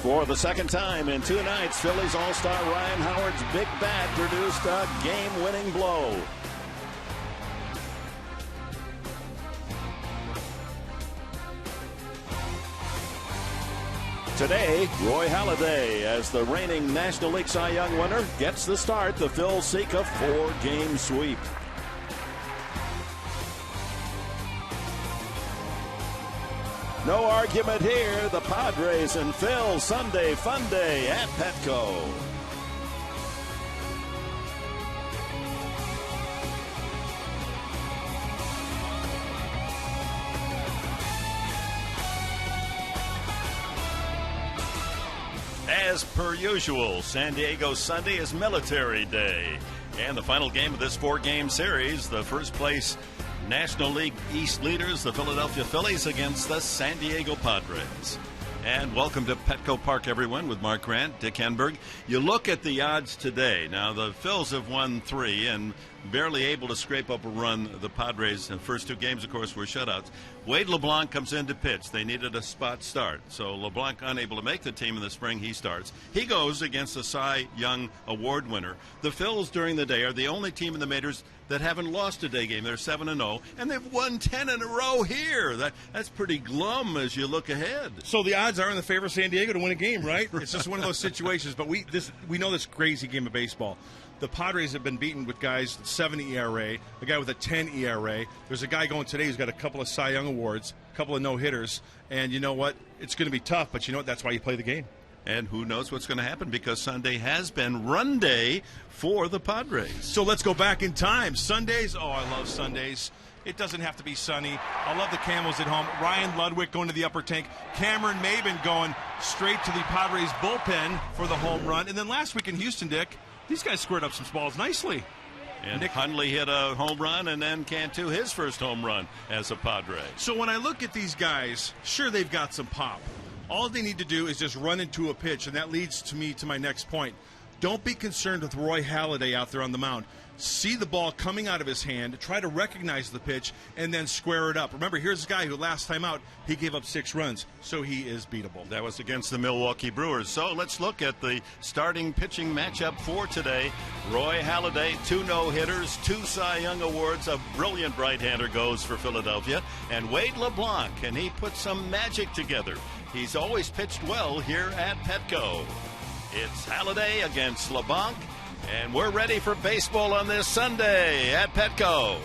For the second time in 2 nights, Phillies All-Star Ryan Howard's big bat produced a game-winning blow. Today, Roy Halladay, as the reigning National League Cy Young winner, gets the start. The Phils seek a 4-game sweep. No argument here. The Padres and Phils Sunday fun day at Petco. As per usual, San Diego Sunday is Military Day. And the final game of this 4-game series, the first place National League East leaders, the Philadelphia Phillies, against the San Diego Padres. And welcome to Petco Park, everyone, with Mark Grant, Dick Henberg. You look at the odds today. Now, the Phils have won 3 and barely able to scrape up a run. The Padres, in the first 2 games, of course, were shutouts. Wade LeBlanc comes in to pitch. They needed a spot start. So LeBlanc unable to make the team in the spring, he starts. He goes against the Cy Young Award winner. The Phils during the day are the only team in the majors that haven't lost a day game. They're 7-0, and they've won 10 in a row here. That's pretty glum as you look ahead. So the odds are in the favor of San Diego to win a game, right? It's just one of those situations. But we know this crazy game of baseball. The Padres have been beaten with guys 7 ERA, a guy with a 10 ERA. There's a guy going today who's got a couple of Cy Young Awards, a couple of no-hitters. And you know what? It's going to be tough, but you know what? That's why you play the game. And who knows what's going to happen, because Sunday has been run day for the Padres. So let's go back in time. Sundays, oh, I love Sundays. It doesn't have to be sunny. I love the Camels at home. Ryan Ludwig going to the upper tank. Cameron Maben going straight to the Padres bullpen for the home run. And then last week in Houston, Dick, these guys squared up some balls nicely. And Nick Hundley hit a home run, and then Cantu his first home run as a Padre. So when I look at these guys, sure, they've got some pop. All they need to do is just run into a pitch, and that leads to me to my next point. Don't be concerned with Roy Halladay out there on the mound. See the ball coming out of his hand, try to recognize the pitch, and then square it up. Remember, here's a guy who last time out, he gave up 6 runs, so he is beatable. That was against the Milwaukee Brewers. So let's look at the starting pitching matchup for today. Roy Halladay, 2 no-hitters, 2 Cy Young Awards, a brilliant right-hander goes for Philadelphia, and Wade LeBlanc, and he put some magic together. He's always pitched well here at Petco. It's Halladay against LeBlanc, and we're ready for baseball on this Sunday at Petco.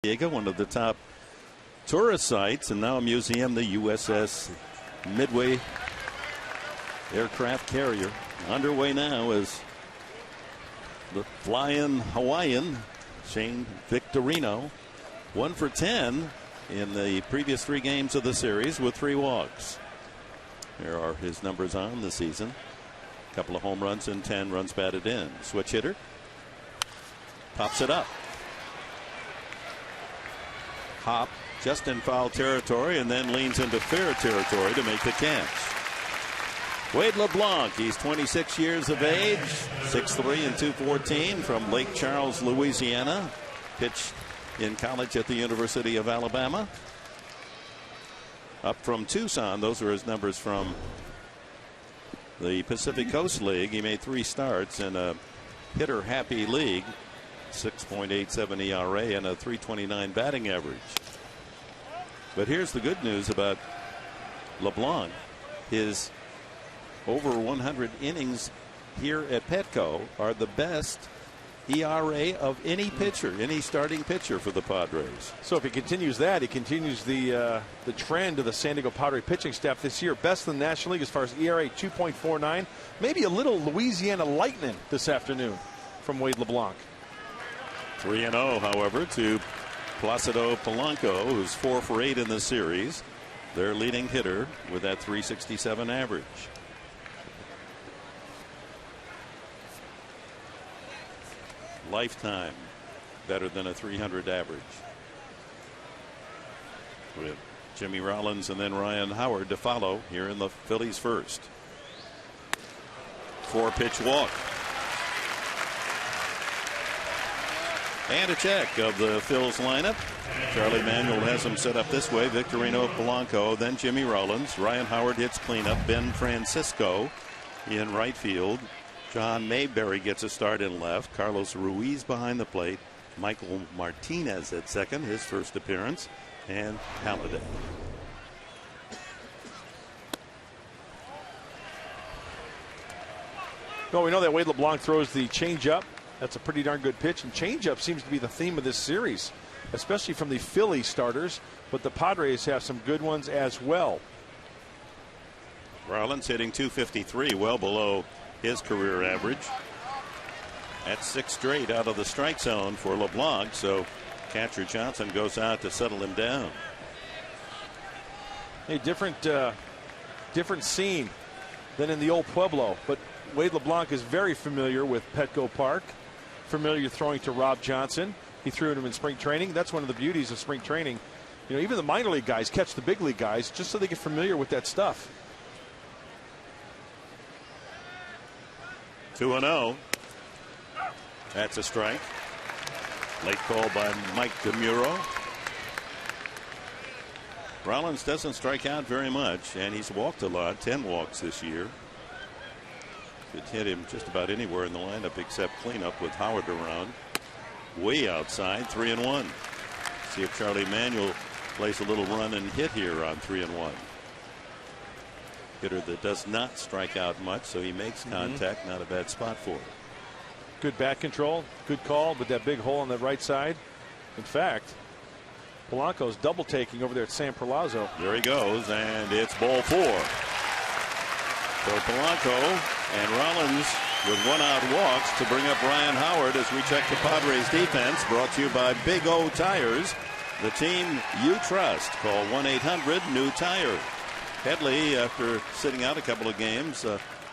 Diego, one of the top tourist sites and now a museum, the USS Midway aircraft carrier. Underway now as the flying Hawaiian, Shane Victorino, 1 for 10 in the previous 3 games of the series with 3 walks. Here are his numbers on the season. A couple of home runs and 10 runs batted in. Switch hitter. Pops it up. Hop just in foul territory and then leans into fair territory to make the catch. Wade LeBlanc, he's 26 years of age, 6'3" and 214 from Lake Charles, Louisiana. Pitched in college at the University of Alabama. Up from Tucson, those are his numbers from the Pacific Coast League. He made 3 starts in a hitter-happy league, 6.87 ERA and a .329 batting average. But here's the good news about LeBlanc. His over 100 innings here at Petco are the best ERA of any pitcher, any starting pitcher for the Padres. So if he continues that, he continues the trend of the San Diego Padre pitching staff this year. Best in the National League as far as ERA, 2.49. Maybe a little Louisiana lightning this afternoon from Wade LeBlanc. 3-0, however, to Placido Polanco, who's 4 for 8 in the series. Their leading hitter with that .367 average. Lifetime better than a .300 average. With Jimmy Rollins and then Ryan Howard to follow here in the Phillies first. 4-pitch walk. And a check of the Phils lineup. Charlie Manuel has them set up this way. Victorino, Polanco, then Jimmy Rollins. Ryan Howard hits cleanup. Ben Francisco in right field. John Mayberry gets a start in left. Carlos Ruiz behind the plate. Michael Martinez at second, his first appearance. And Halladay. Well, we know that Wade LeBlanc throws the changeup. That's a pretty darn good pitch. And changeup seems to be the theme of this series, especially from the Philly starters. But the Padres have some good ones as well. Rollins hitting .253, well below his career average. That's 6 straight out of the strike zone for LeBlanc, so catcher Johnson goes out to settle him down. A different scene than in the old Pueblo, but Wade LeBlanc is very familiar with Petco Park, familiar throwing to Rob Johnson. He threw him in spring training. That's one of the beauties of spring training. You know, even the minor league guys catch the big league guys just so they get familiar with that stuff. 2-0. That's a strike. Late call by Mike DeMuro. Rollins doesn't strike out very much, and he's walked a lot, 10 walks this year. Could hit him just about anywhere in the lineup except cleanup with Howard around. Way outside, 3-1. See if Charlie Manuel plays a little run and hit here on 3-1. Hitter that does not strike out much, so he makes contact. Not a bad spot for him. Good bat control, good call with that big hole on the right side. In fact, Polanco's double taking over there at San Perlazzo. There he goes, and it's ball 4. So Polanco and Rollins with 1-out walks to bring up Ryan Howard as we check the Padres defense. Brought to you by Big O Tires, the team you trust. Call 1-800-NEW-TIRE. Headley, after sitting out a couple of games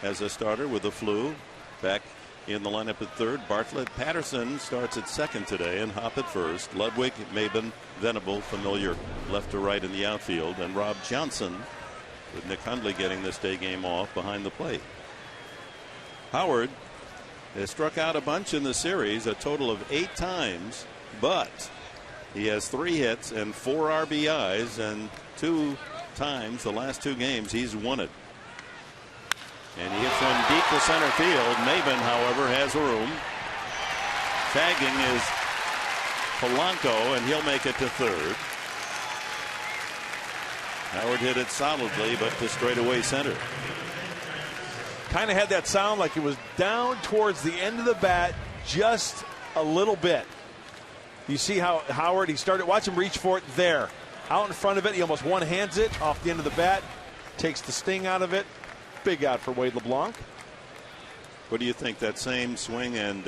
as a starter with the flu, back in the lineup at third. Bartlett Patterson starts at second today and Hop at first. Ludwig, Maben, Venable, familiar left to right in the outfield. And Rob Johnson, with Nick Hundley getting this day game off behind the plate. Howard has struck out a bunch in the series, a total of 8 times, but he has 3 hits and 4 RBIs, and 2 times the last 2 games he's won it. And he hits one deep to center field. Maben, however, has room. Tagging is Polanco, and he'll make it to third. Howard hit it solidly, but to straightaway center. Kind of had that sound like it was down towards the end of the bat just a little bit. You see how Howard, he started, watch him reach for it there. Out in front of it, he almost one-hands it off the end of the bat, takes the sting out of it. Big out for Wade LeBlanc. What do you think? That same swing and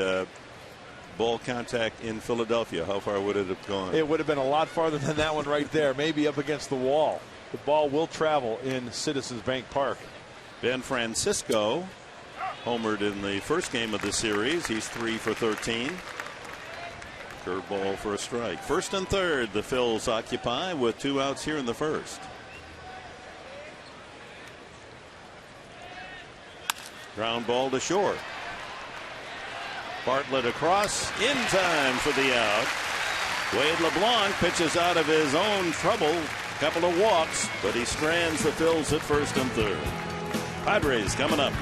ball contact in Philadelphia, how far would it have gone? It would have been a lot farther than that one right there, maybe up against the wall. The ball will travel in Citizens Bank Park. Ben Francisco homered in the first game of the series. He's 3 for 13. Curveball for a strike. First and third, the Phils occupy with 2 outs here in the first. Ground ball to short. Bartlett across in time for the out. Wade LeBlanc pitches out of his own trouble. Couple of walks, but he strands the Phils at first and third. Padres coming up.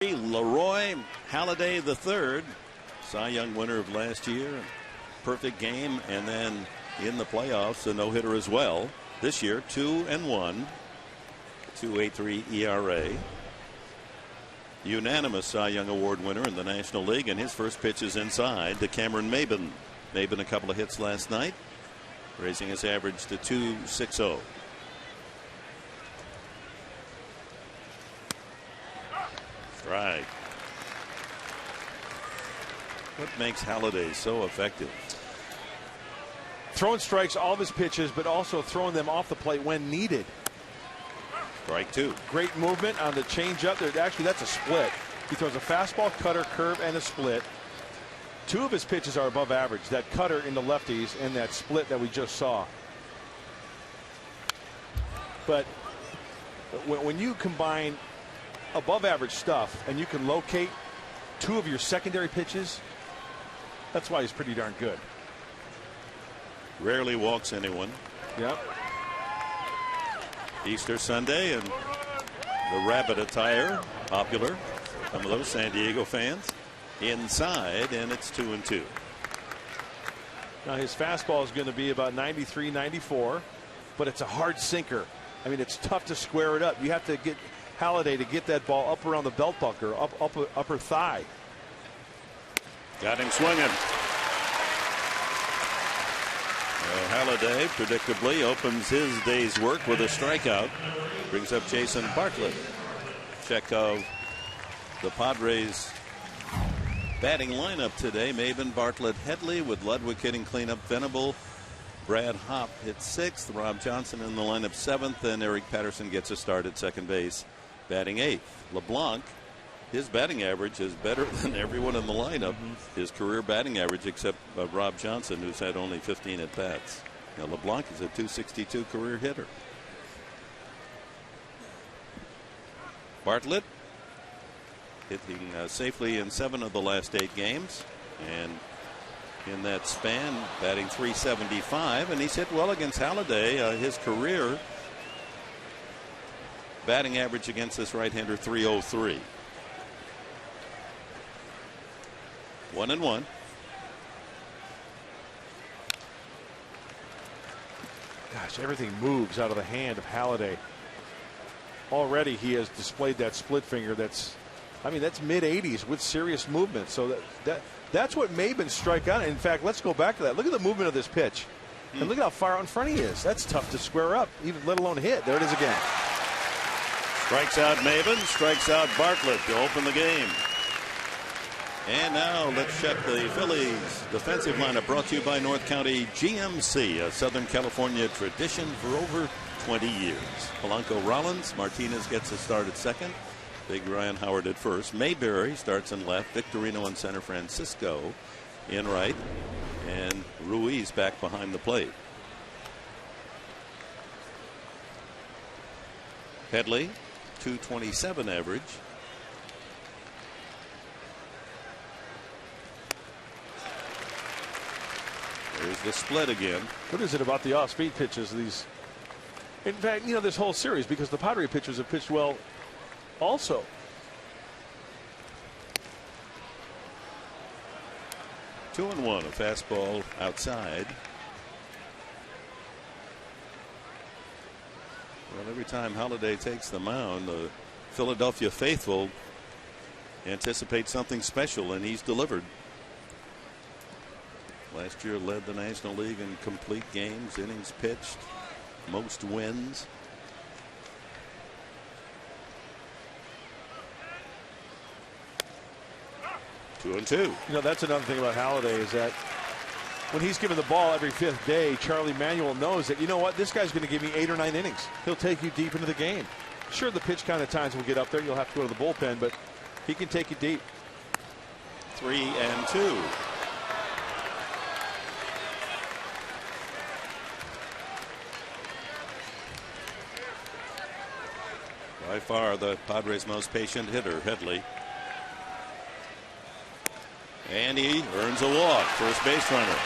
Leroy Halladay III, Cy Young winner of last year, perfect game, and then in the playoffs a no-hitter as well. This year 2-1, 2.83 ERA. Unanimous Cy Young Award winner in the National League, and his first pitch is inside to Cameron Maben. Maben a couple of hits last night, raising his average to .260. Right. What makes Halladay so effective? Throwing strikes all of his pitches, but also throwing them off the plate when needed. Strike 2. Great movement on the changeup. Actually, that's a split. He throws a fastball, cutter, curve, and a split. 2 of his pitches are above average. That cutter in the lefties and that split that we just saw. But when you combine above average stuff and you can locate 2 of your secondary pitches, that's why he's pretty darn good. Rarely walks anyone. Yep. Easter Sunday and the rabbit attire popular. Some of those San Diego fans. Inside, and it's 2-2. Now his fastball is going to be about 93, 94, but it's a hard sinker. I mean, it's tough to square it up. You have to get Halladay to get that ball up around the belt buckle, upper thigh. Got him swinging. Halladay predictably opens his day's work with a strikeout. Brings up Jason Bartlett. Check of the Padres batting lineup today. Maben, Bartlett, Headley, with Ludwig hitting cleanup. Venable, Brad Hopp hit 6th. Rob Johnson in the lineup 7th, and Eric Patterson gets a start at second base, batting 8th. LeBlanc, his batting average is better than everyone in the lineup. His career batting average, except Rob Johnson, who's had only 15 at bats. Now LeBlanc is a .262 career hitter. Bartlett hitting safely in 7 of the last 8 games, and in that span batting .375, and he's hit well against Halladay. His career Batting average against this right-hander, .303. 1-1. Gosh, everything moves out of the hand of Halladay. Already he has displayed that split finger that's mid-80s with serious movement. So that's what Maybin strike out. In fact, let's go back to that. Look at the movement of this pitch. And look at how far out in front he is. That's tough to square up, even let alone hit. There it is again. Strikes out Maybin, strikes out Bartlett to open the game. And now let's check the Phillies defensive lineup, brought to you by North County GMC, a Southern California tradition for over 20 years. Polanco Rollins, Martinez gets a start at second. Big Ryan Howard at first. Mayberry starts in left. Victorino in center. Francisco in right. And Ruiz back behind the plate. Headley, .227 average. There's the split again. What is it about the off-speed pitches? These, in fact, this whole series, because the Padre pitchers have pitched well also. Two and one, a fastball outside. Well, every time Halladay takes the mound, the Philadelphia faithful anticipate something special, and he's delivered. Last year led the National League in complete games, innings pitched, most wins. Two and two. That's another thing about Halladay is that when he's given the ball every fifth day, Charlie Manuel knows that, this guy's going to give me 8 or 9 innings. He'll take you deep into the game. Sure, the pitch count at times will get up there. You'll have to go to the bullpen, but he can take you deep. 3-2. By far the Padres' most patient hitter, Headley. And he earns a walk, first base runner.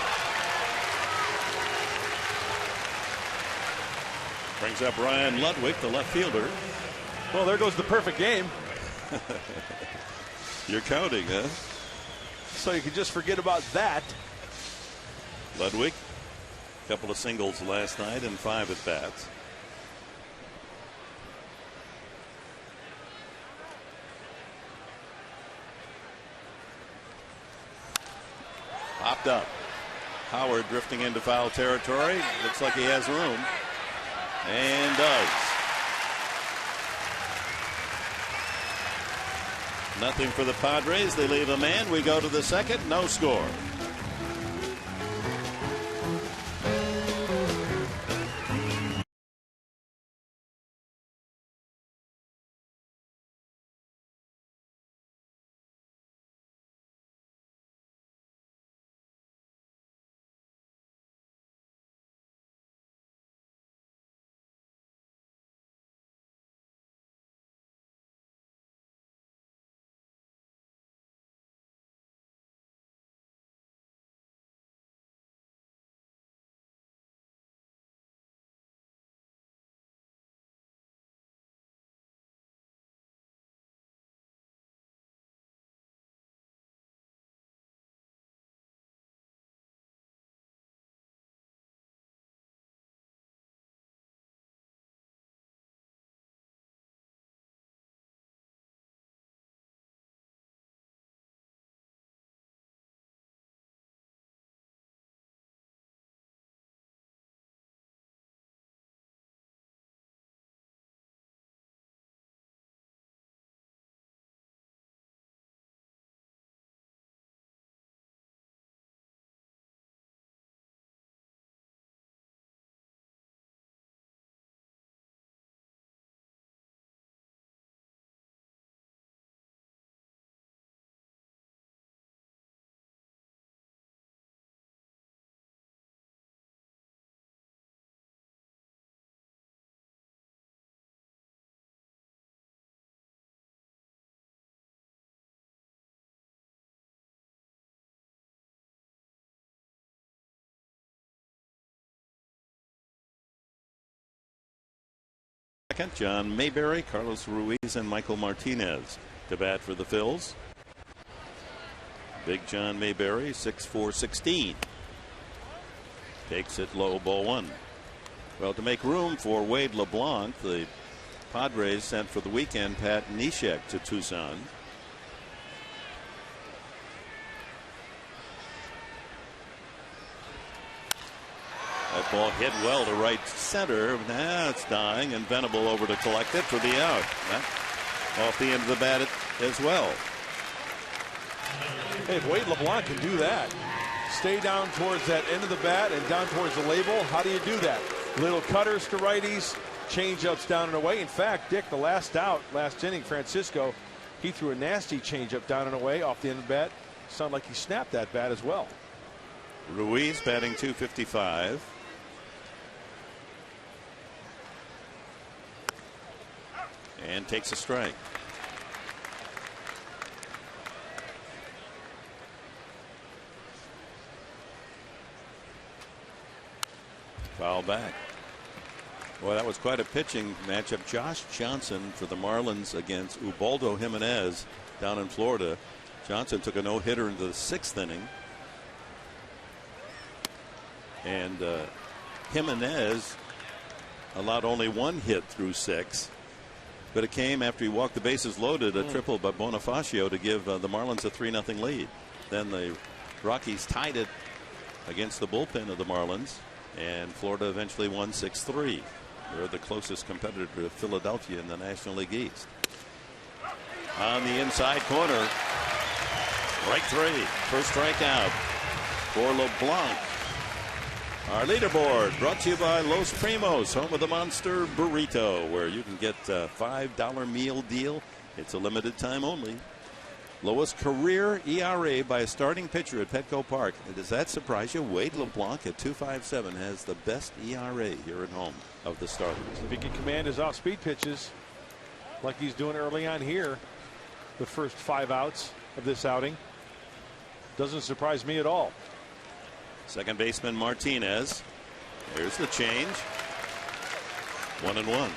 Brings up Ryan Ludwig, the left fielder. Well, there goes the perfect game. You're counting, huh? So you can just forget about that. Ludwig, a couple of singles last night and 5 at bats. Popped up. Howard drifting into foul territory. Looks like he has room. And does. Nothing for the Padres. They leave a man. We go to the second. No score. Second, John Mayberry, Carlos Ruiz, and Michael Martinez to bat for the Phils. Big John Mayberry, 6'4", 16. Takes it low, ball one. Well, to make room for Wade LeBlanc, the Padres sent for the weekend Pat Neshek to Tucson. That ball hit well to right center. It's dying, and Venable over to collect it for the out. Off the end of the bat as well. Hey, if Wade LeBlanc can do that, stay down towards that end of the bat and down towards the label, how do you do that? Little cutters to righties, change-ups down and away. In fact, Dick, the last inning, Francisco, he threw a nasty change-up down and away off the end of the bat. Sounded like he snapped that bat as well. Ruiz batting .255. And takes a strike. Foul back. Well, that was quite a pitching matchup. Josh Johnson for the Marlins against Ubaldo Jimenez down in Florida. Johnson took a no-hitter into the 6th inning. And Jimenez allowed only 1 hit through 6. But it came after he walked the bases loaded, a triple by Bonifacio to give the Marlins a 3-0 lead. Then the Rockies tied it against the bullpen of the Marlins, and Florida eventually won 6-3. They're the closest competitor to Philadelphia in the National League East. On the inside corner, strike 3. First strikeout for LeBlanc. Our leaderboard brought to you by Los Primos, home of the Monster Burrito, where you can get a $5 meal deal. It's a limited time only. Lowest career ERA by a starting pitcher at Petco Park. Does that surprise you? Wade LeBlanc at 2.57 has the best ERA here at home of the starters. If he can command his off-speed pitches like he's doing early on here, the first 5 outs of this outing, doesn't surprise me at all. Second baseman Martinez. Here's the change. 1-1.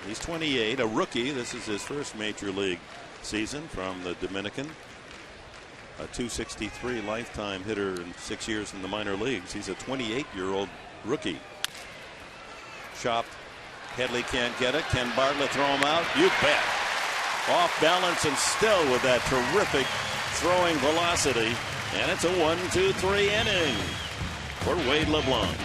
He's 28, a rookie. This is his first major league season from the Dominican. A .263 lifetime hitter in 6 years in the minor leagues. He's a 28-year-old rookie. Chopped. Headley can't get it. Can Bartlett throw him out? You bet. Off balance and still with that terrific throwing velocity. And it's a 1-2-3 inning for Wade LeBlanc.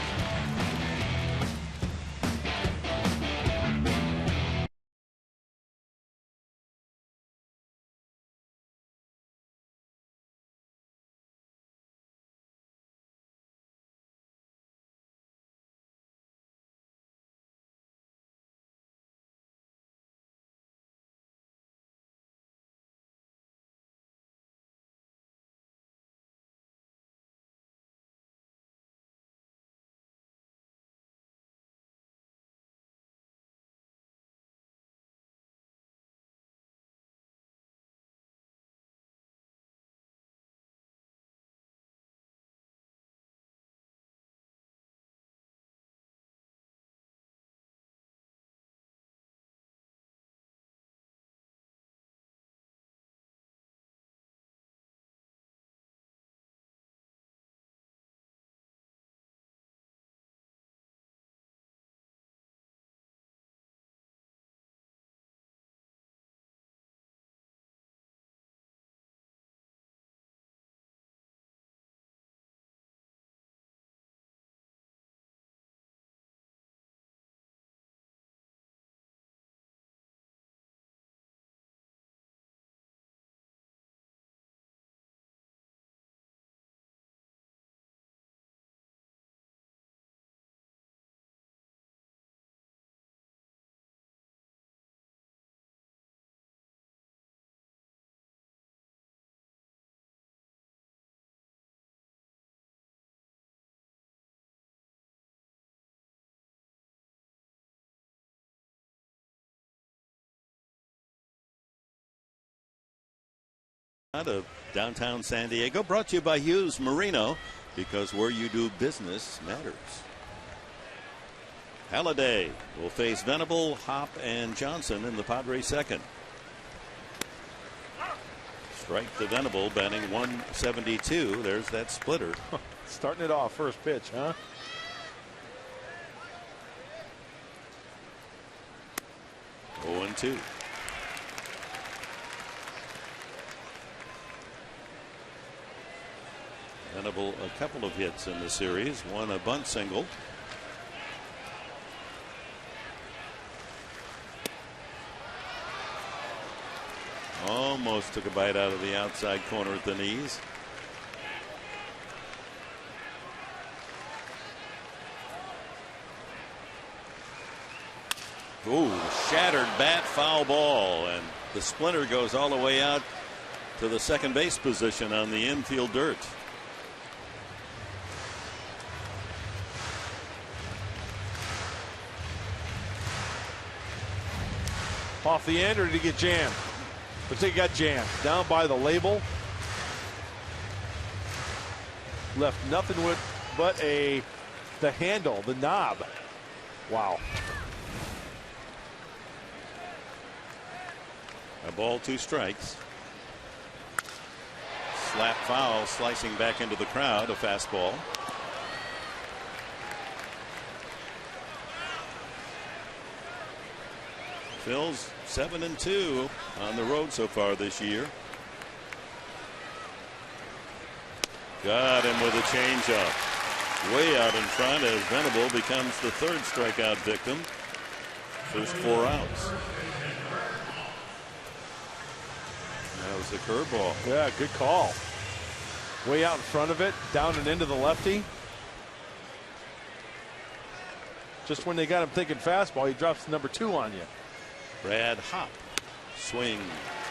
Out of downtown San Diego, brought to you by Hughes Marino, because where you do business matters. Halladay will face Venable, Hop, and Johnson in the Padres second. Strike to Venable, batting 172. There's that splitter. Starting it off, first pitch, huh? Oh, 0-2. Venable, a couple of hits in the series, one a bunt single. Almost took a bite out of the outside corner at the knees. Ooh, shattered bat, foul ball, and the splinter goes all the way out to the second base position on the infield dirt. Off the end, or did he get jammed? Looks like he got jammed. Down by the label. Left nothing but the handle, the knob. Wow. A ball, 2 strikes. Slap foul, slicing back into the crowd, a fastball. Phil's 7-2 on the road so far this year. Got him with a changeup. Way out in front as Venable becomes the 3rd strikeout victim. First 4 outs. That was a curveball. Yeah, good call. Way out in front of it, down and into the lefty. Just when they got him thinking fastball, he drops number 2 on you. Brad Hop, swing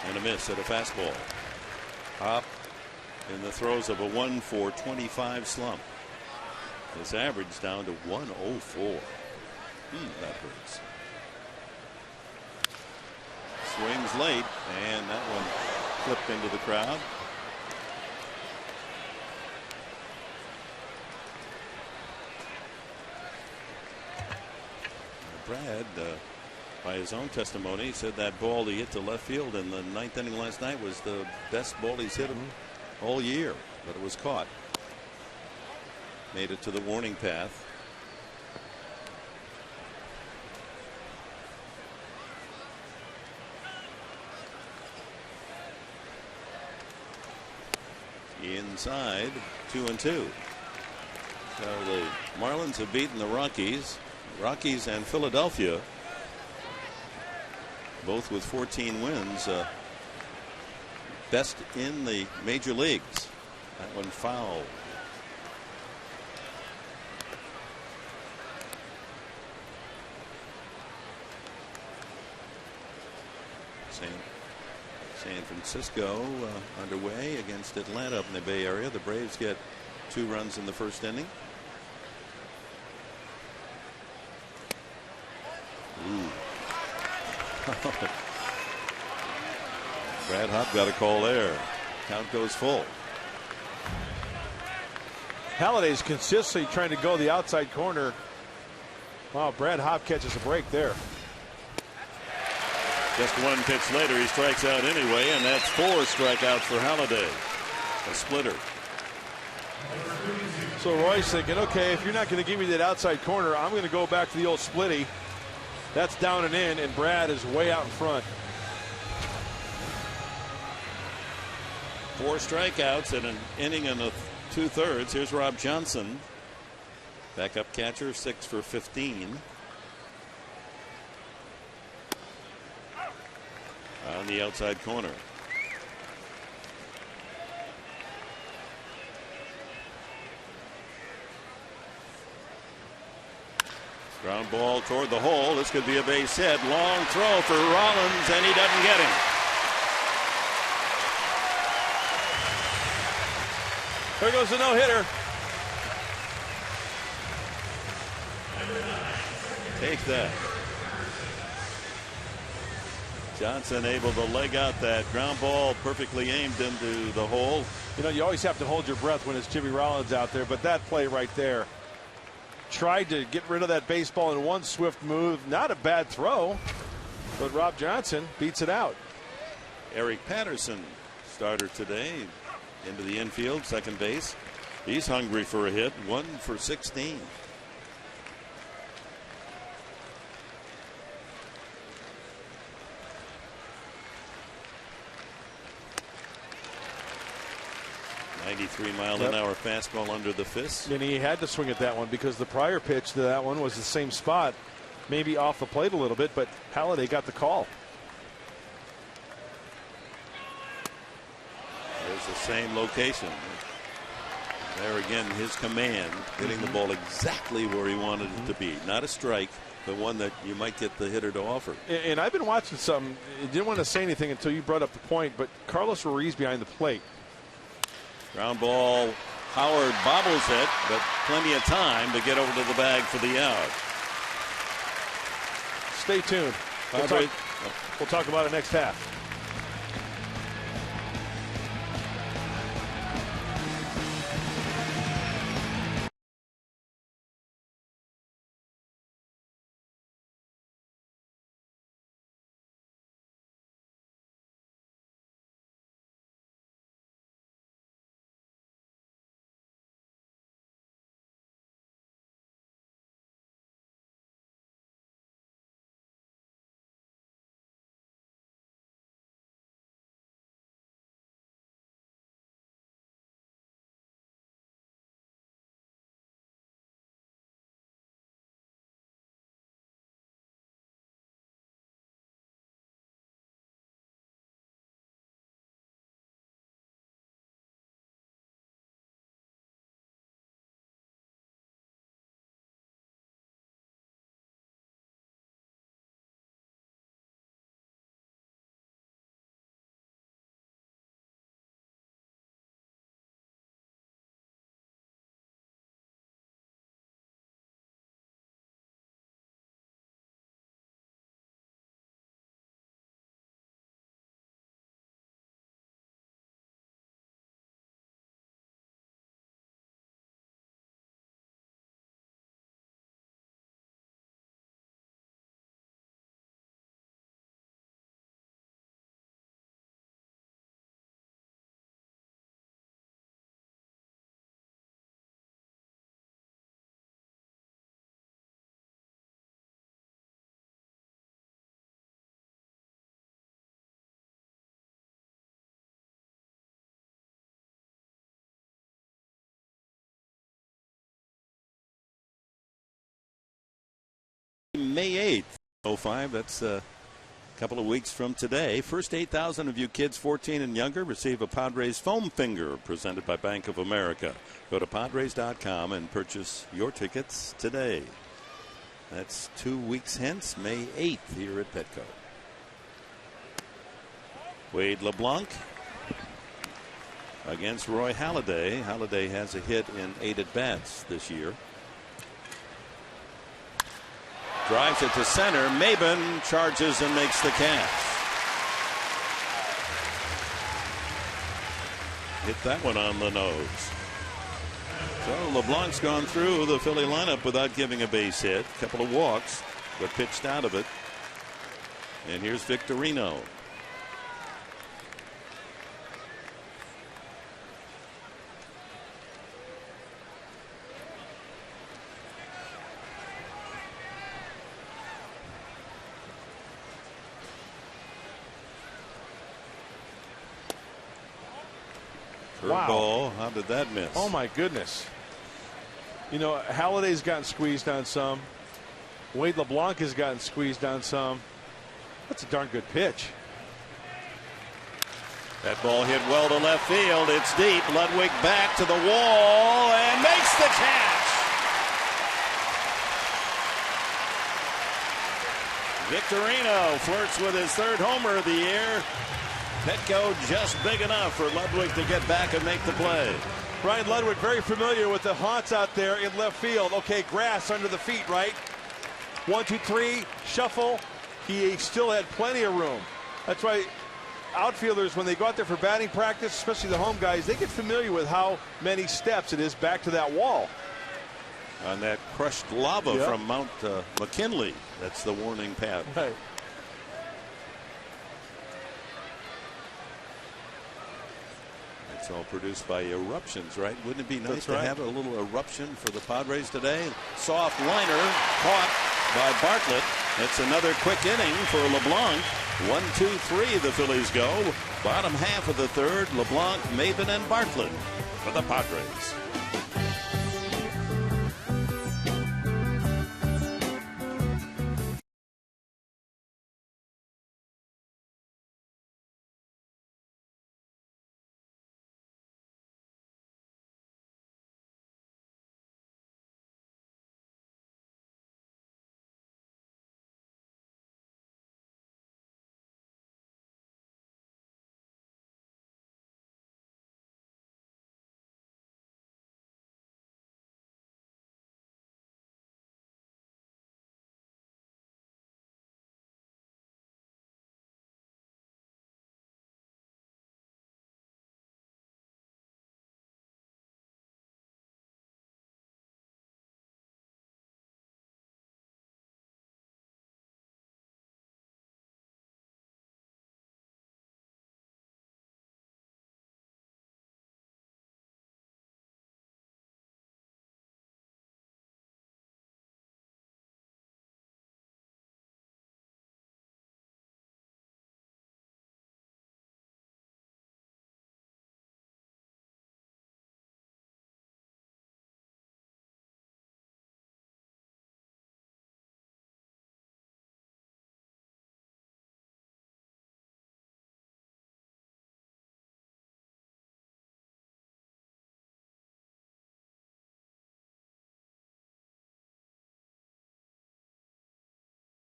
and a miss at a fastball. Hop in the throes of a 1-for-25 slump. His average down to 104. That hurts. Swings late, and that one flipped into the crowd. Brad, by his own testimony, said that ball he hit to left field in the 9th inning last night was the best ball he's hit all year, but it was caught. Made it to the warning path. Inside, 2-2. So the Marlins have beaten the Rockies and Philadelphia, both with 14 wins. Best in the major leagues. That one foul. San Francisco underway against Atlanta up in the Bay Area. The Braves get 2 runs in the first inning. Brad Hop got a call there. Count goes full. Halladay's consistently trying to go the outside corner. Wow, Brad Hop catches a break there. Just 1 pitch later, he strikes out anyway, and that's 4 strikeouts for Halladay. A splitter. So Roy's thinking, okay, if you're not going to give me that outside corner, I'm going to go back to the old splitty. That's down and in, and Brad is way out in front. 4 strikeouts in an inning and a 2/3. Here's Rob Johnson, backup catcher, 6 for 15. On the outside corner. Ground ball toward the hole. This could be a base hit. Long throw for Rollins, and he doesn't get him. There goes the no-hitter. Take that. Johnson able to leg out that ground ball, perfectly aimed into the hole. You know, you always have to hold your breath when it's Jimmy Rollins out there, but that play right there, tried to get rid of that baseball in one swift move. Not a bad throw, but Rob Johnson beats it out. Eric Patterson, starter today, into the infield, second base. He's hungry for a hit, 1 for 16. .93-mile-an-hour fastball under the fist. And he had to swing at that one because the prior pitch to that one was the same spot, maybe off the plate a little bit, but Halladay got the call. There's the same location. There again, his command, hitting the ball exactly where he wanted it to be. Not a strike, but one that you might get the hitter to offer. And I've been watching some. Didn't want to say anything until you brought up the point, but Carlos Ruiz behind the plate. Ground ball, Howard bobbles it, but plenty of time to get over to the bag for the out. Stay tuned. We'll talk about it next half. May 8th, 05. That's a couple of weeks from today. First 8,000 of you kids 14 and younger receive a Padres foam finger presented by Bank of America. Go to Padres.com and purchase your tickets today. That's 2 weeks hence, May 8th, here at Petco. Wade LeBlanc against Roy Halladay. Halladay has a hit in 8 at-bats this year. Drives it to center. Maben charges and makes the catch. Hit that one on the nose. So LeBlanc's gone through the Philly lineup without giving a base hit. A couple of walks, but pitched out of it. And here's Victorino. Curveball. How did that miss? Oh my goodness. You know, Halladay's gotten squeezed on some. Wade LeBlanc has gotten squeezed on some. That's a darn good pitch. That ball hit well to left field. It's deep. Ludwig back to the wall and makes the catch. Victorino flirts with his third homer of the year. Petco just big enough for Ludwig to get back and make the play. Brian Ludwig very familiar with the haunts out there in left field. Okay, grass under the feet, right? 1, 2, 3, shuffle. He still had plenty of room. That's why outfielders, when they go out there for batting practice, especially the home guys, they get familiar with how many steps it is back to that wall. on that crushed lava from Mount McKinley. That's the warning pad. Right. It's all produced by eruptions, right? Wouldn't it be nice to have a little eruption for the Padres today? Soft liner caught by Bartlett. It's another quick inning for LeBlanc. 1-2-3 the Phillies go. Bottom half of the third, LeBlanc, Maben, and Bartlett for the Padres.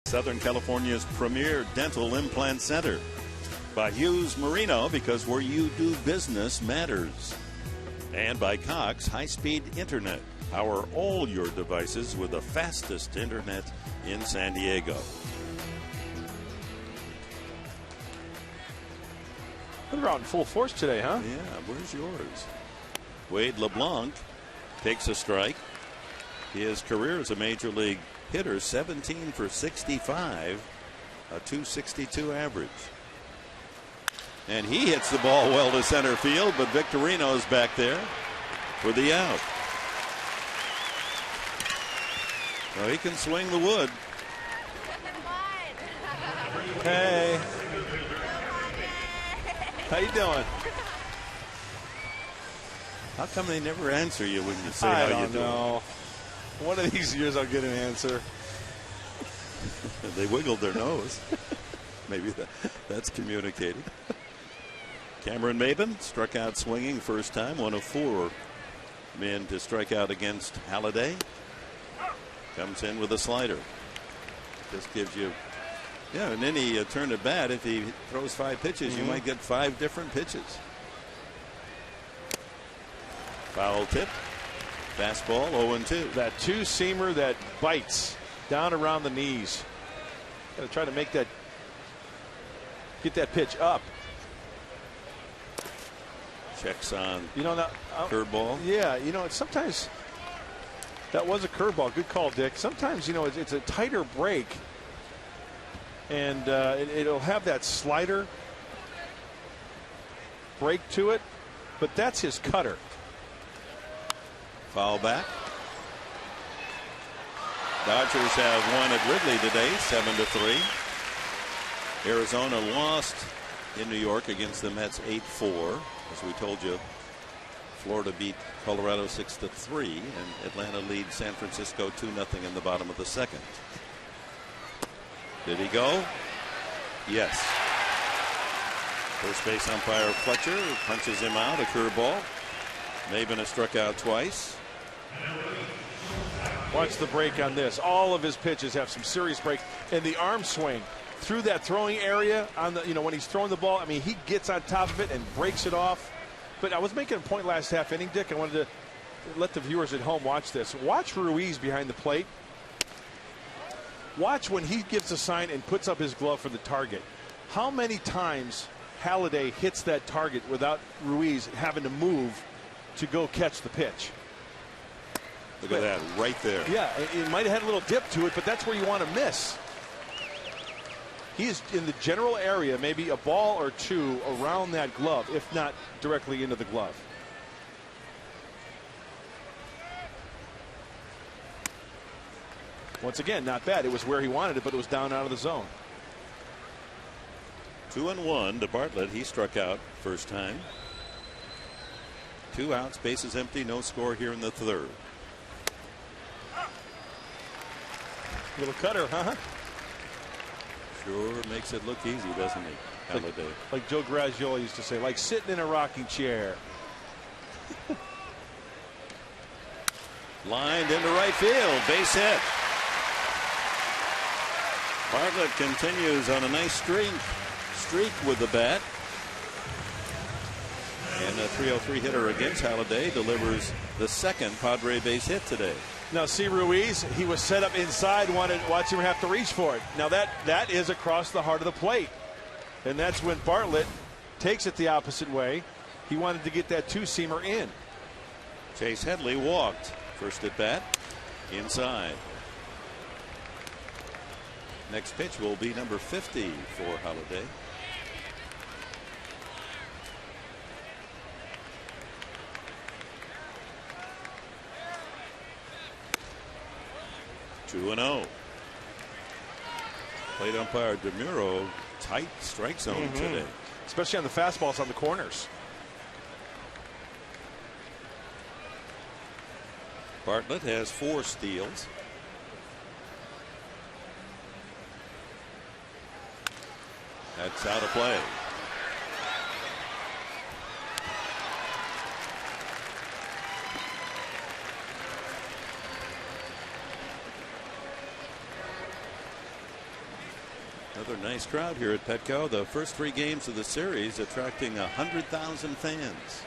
Southern California's premier dental implant center. By Hughes Marino, because where you do business matters. And by Cox High-Speed Internet. Power all your devices with the fastest internet in San Diego. They're out in full force today, huh? Yeah, where's yours? Wade LeBlanc takes a strike. His career as a major league hitter, 17 for 65, a .262 average. And he hits the ball well to center field, but Victorino's back there for the out. Well, he can swing the wood. Hey. How you doing? How come they never answer you when you say I how you don't doing? know. One of these years I'll get an answer. They wiggled their nose. Maybe that's communicating. Cameron Maben struck out swinging first time. One of 4 men to strike out against Halladay. Comes in with a slider. Just gives you, in any turn at bat, if he throws 5 pitches, you might get 5 different pitches. Foul tip. Fastball 0-2. That two-seamer that bites down around the knees. Got to try to make that, get that pitch up. Checks on that curveball. Yeah, sometimes that was a curveball. Good call, Dick. Sometimes it's a tighter break, and it'll have that slider break to it, but that's his cutter. Foul back. Dodgers have won at Wrigley today, 7-3. Arizona lost in New York against the Mets 8-4. As we told you, Florida beat Colorado 6-3, and Atlanta leads San Francisco 2-0 in the bottom of the second. Did he go? Yes. First base umpire Fletcher punches him out, a curveball. Maben has struck out twice. Watch the break on this. All of his pitches have some serious break, and the arm swing through that throwing area on the, when he's throwing the ball. I mean, he gets on top of it and breaks it off. But I was making a point last half inning, Dick. I wanted to let the viewers at home watch this. Watch Ruiz behind the plate. Watch when he gives a sign and puts up his glove for the target. How many times Halladay hits that target without Ruiz having to move to go catch the pitch? Look at that, right there. Yeah, it might have had a little dip to it, but that's where you want to miss. He is in the general area, maybe a ball or two around that glove, if not directly into the glove. Once again, not bad. It was where he wanted it, but it was down out of the zone. 2-1 to Bartlett. He struck out first time. 2 outs, bases empty, no score here in the third. Little cutter, huh? Sure makes it look easy, doesn't he, Halladay? Like Joe Grazioli used to say, like sitting in a rocking chair. Lined into right field, base hit. Bartlett continues on a nice streak with the bat. And a 303 hitter against Halladay delivers the second Padre base hit today. Now see Ruiz, he was set up inside, watch him have to reach for it. Now that is across the heart of the plate. And that's when Bartlett takes it the opposite way. He wanted to get that two-seamer in. Chase Headley walked. First at bat, inside. Next pitch will be number 50 for Halladay. Two and 0. Plate umpire DeMuro, tight strike zone today. Especially on the fastballs on the corners. Bartlett has 4 steals. That's out of play. Another nice crowd here at Petco. The first 3 games of the series attracting 100,000 fans.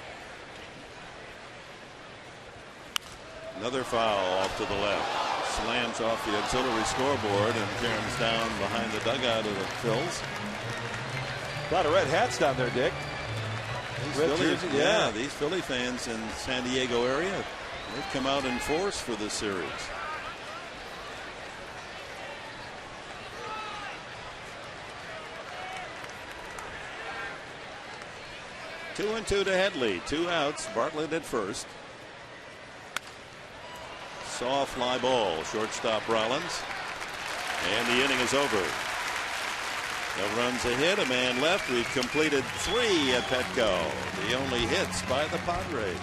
Another foul off to the left. Slams off the auxiliary scoreboard and caroms down behind the dugout of the Phils. A lot of red hats down there, Dick. These Philly fans in San Diego area, they've come out in force for this series. Two and 2 to Headley. 2 outs. Bartlett at first. Soft fly ball. Shortstop Rollins. And the inning is over. No runs a hit, a man left. We've completed 3 at Petco. The only hits by the Padres.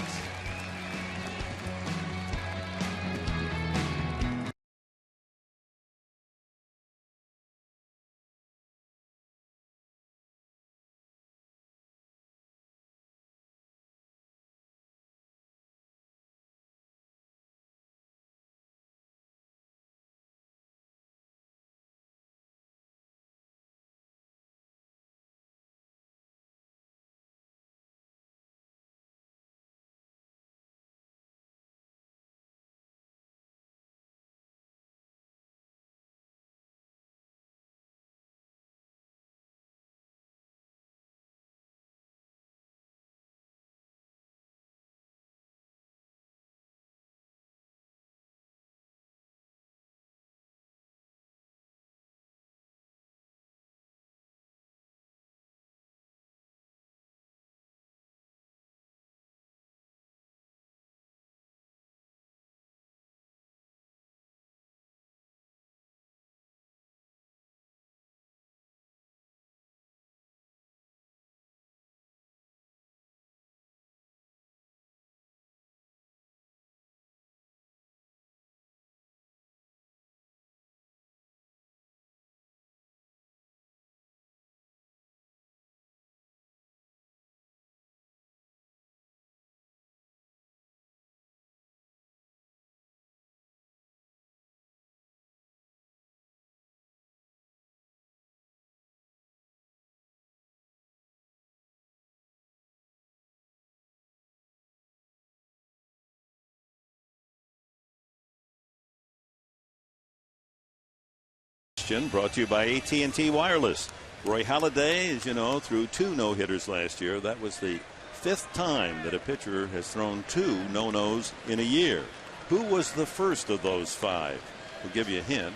Brought to you by AT&T Wireless. Roy Halladay, as you know, threw 2 no-hitters last year. That was the 5th time that a pitcher has thrown 2 no-nos in a year. Who was the first of those 5? We'll give you a hint.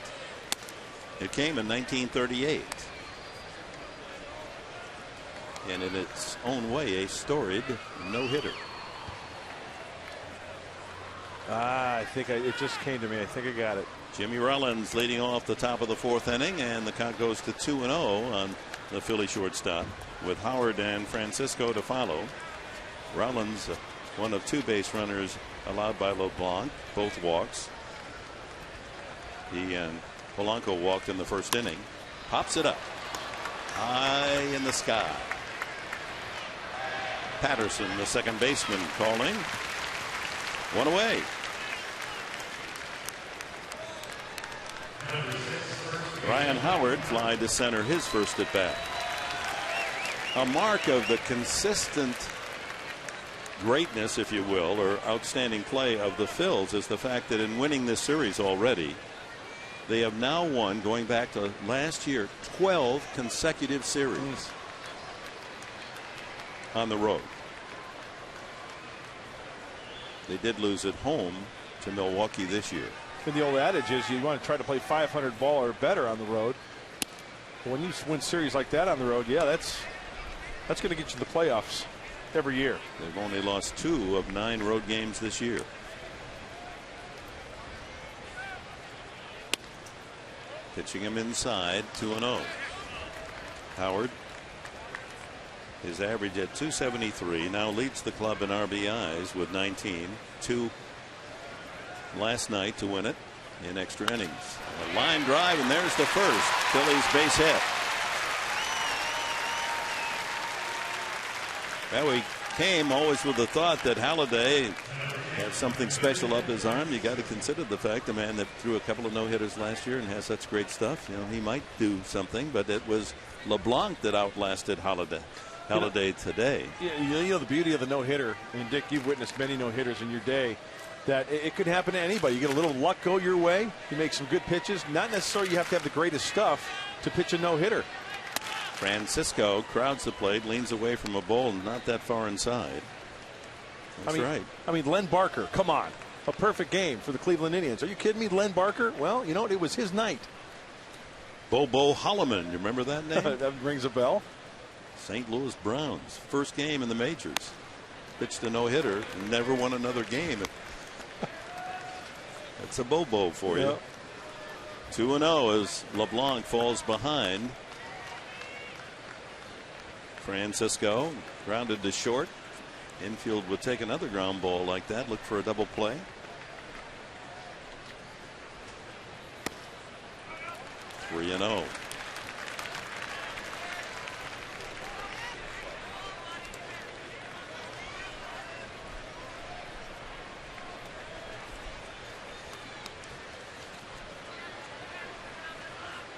It came in 1938. And in its own way, a storied no-hitter. I think it just came to me. I think I got it. Jimmy Rollins leading off the top of the 4th inning, and the count goes to 2-0 on the Philly shortstop, with Howard and Francisco to follow. Rollins, one of 2 base runners allowed by LeBlanc, both walks. He and Polanco walked in the 1st inning. Pops it up high in the sky. Patterson, the second baseman, calling. 1 away. Ryan Howard fly to center his first at bat. A mark of the consistent greatness, if you will, or outstanding play of the Phils is the fact that in winning this series already, they have now won, going back to last year, 12 consecutive series on the road. They did lose at home to Milwaukee this year. And the old adage is you want to try to play 500 ball or better on the road. But when you win series like that on the road, yeah, that's going to get you the playoffs every year. They've only lost 2 of 9 road games this year. Pitching him inside, 2-0. Howard, his average at 273, now leads the club in RBIs with 19. 2 last night to win it in extra innings. A line drive, and there's the first. Phillies base hit. Well, we came always with the thought that Halladay has something special up his arm. You got to consider the fact the man that threw a couple of no-hitters last year and has such great stuff. You know, he might do something, but it was LeBlanc that outlasted Halladay today. You know the beauty of the no-hitter, and Dick, you've witnessed many no-hitters in your day, that it could happen to anybody. You get a little luck go your way, you make some good pitches. Not necessarily you have to have the greatest stuff to pitch a no-hitter. Francisco crowds the plate, leans away from a ball not that far inside. That's right. I mean, Len Barker, come on. A perfect game for the Cleveland Indians. Are you kidding me? Len Barker? Well, you know what? It was his night. Bobo Holloman. You remember that name? That rings a bell. St. Louis Browns. First game in the majors. Pitched a no-hitter. Never won another game. That's a Bobo for you. 2-0 as LeBlanc falls behind. Francisco grounded to short. Infield would take another ground ball like that. Look for a double play. Three and 0.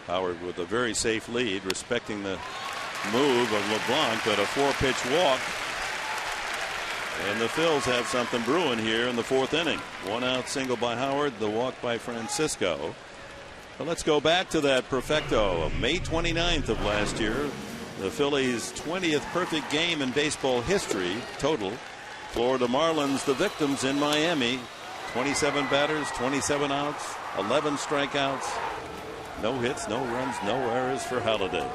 Howard with a very safe lead, respecting the move of LeBlanc, but a 4-pitch walk. And the Phils have something brewing here in the 4th inning. 1-out single by Howard, the walk by Francisco. But let's go back to that perfecto of May 29th of last year. The Phillies' 20th perfect game in baseball history total. Florida Marlins, the victims in Miami. 27 batters, 27 outs, 11 strikeouts. No hits, no runs, no errors for Halladay.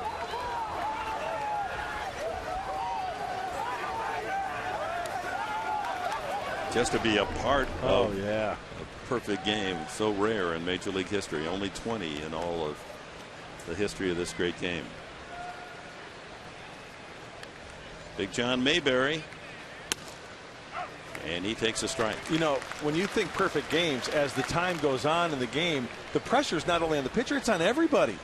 Just to be a part of a perfect game, so rare in Major League history. Only 20 in all of the history of this great game. Big John Mayberry, and he takes a strike. You know, when you think perfect games, as the time goes on in the game, the pressure is not only on the pitcher, it's on everybody.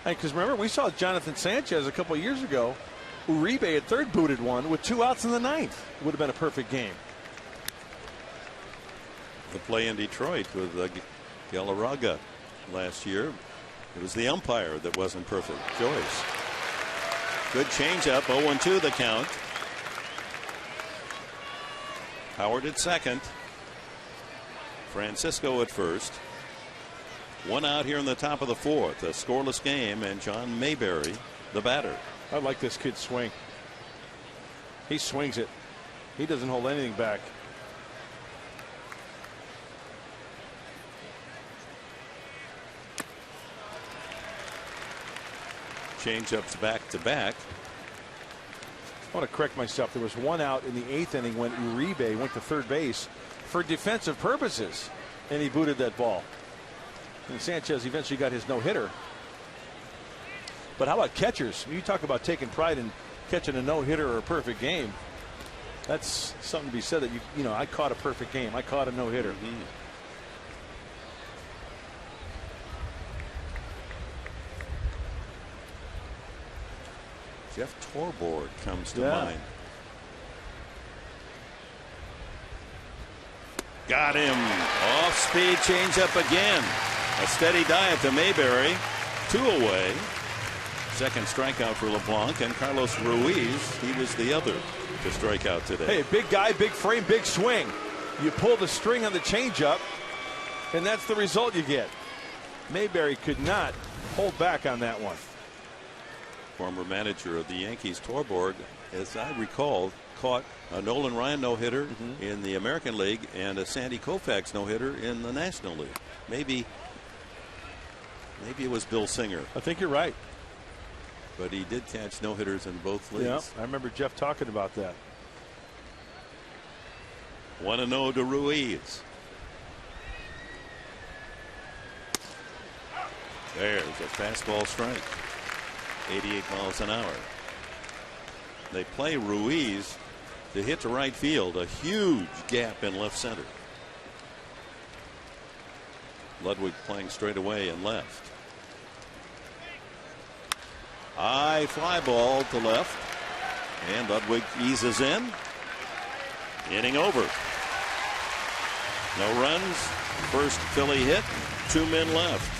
Because remember, we saw Jonathan Sanchez a couple of years ago. Uribe at third booted one with 2 outs in the 9th. Would have been a perfect game. The play in Detroit with Galarraga last year. It was the umpire that wasn't perfect. Joyce. Good changeup. 0-2 the count. Howard at second. Francisco at first. 1 out here in the top of the 4th. A scoreless game, and John Mayberry, the batter. I like this kid's swing. He swings it. He doesn't hold anything back. changeups back to back. I want to correct myself. There was one out in the 8th inning when Uribe went to third base for defensive purposes, and he booted that ball. And Sanchez eventually got his no-hitter. But how about catchers? You talk about taking pride in catching a no-hitter or a perfect game. That's something to be said, that you know, I caught a perfect game. I caught a no-hitter. Jeff Torborg comes to mind. Got him. Off-speed changeup again. A steady dive to Mayberry. 2 away. Second strikeout for LeBlanc, and Carlos Ruiz, he was the other to strike out today. Hey, big guy, big frame, big swing. You pull the string on the changeup, and that's the result you get. Mayberry could not hold back on that one. Former manager of the Yankees, Torborg, as I recall, caught a Nolan Ryan no-hitter in the American League and a Sandy Koufax no-hitter in the National League. Maybe it was Bill Singer. I think you're right. But he did catch no-hitters in both leagues. Yeah, I remember Jeff talking about that. 1-0 to Ruiz. There's a fastball strike. 88 miles an hour. They play Ruiz to hit to right field. A huge gap in left center. Ludwig playing straight away in left. High fly ball to left, and Ludwig eases in. Inning over. No runs. First Philly hit. 2 men left.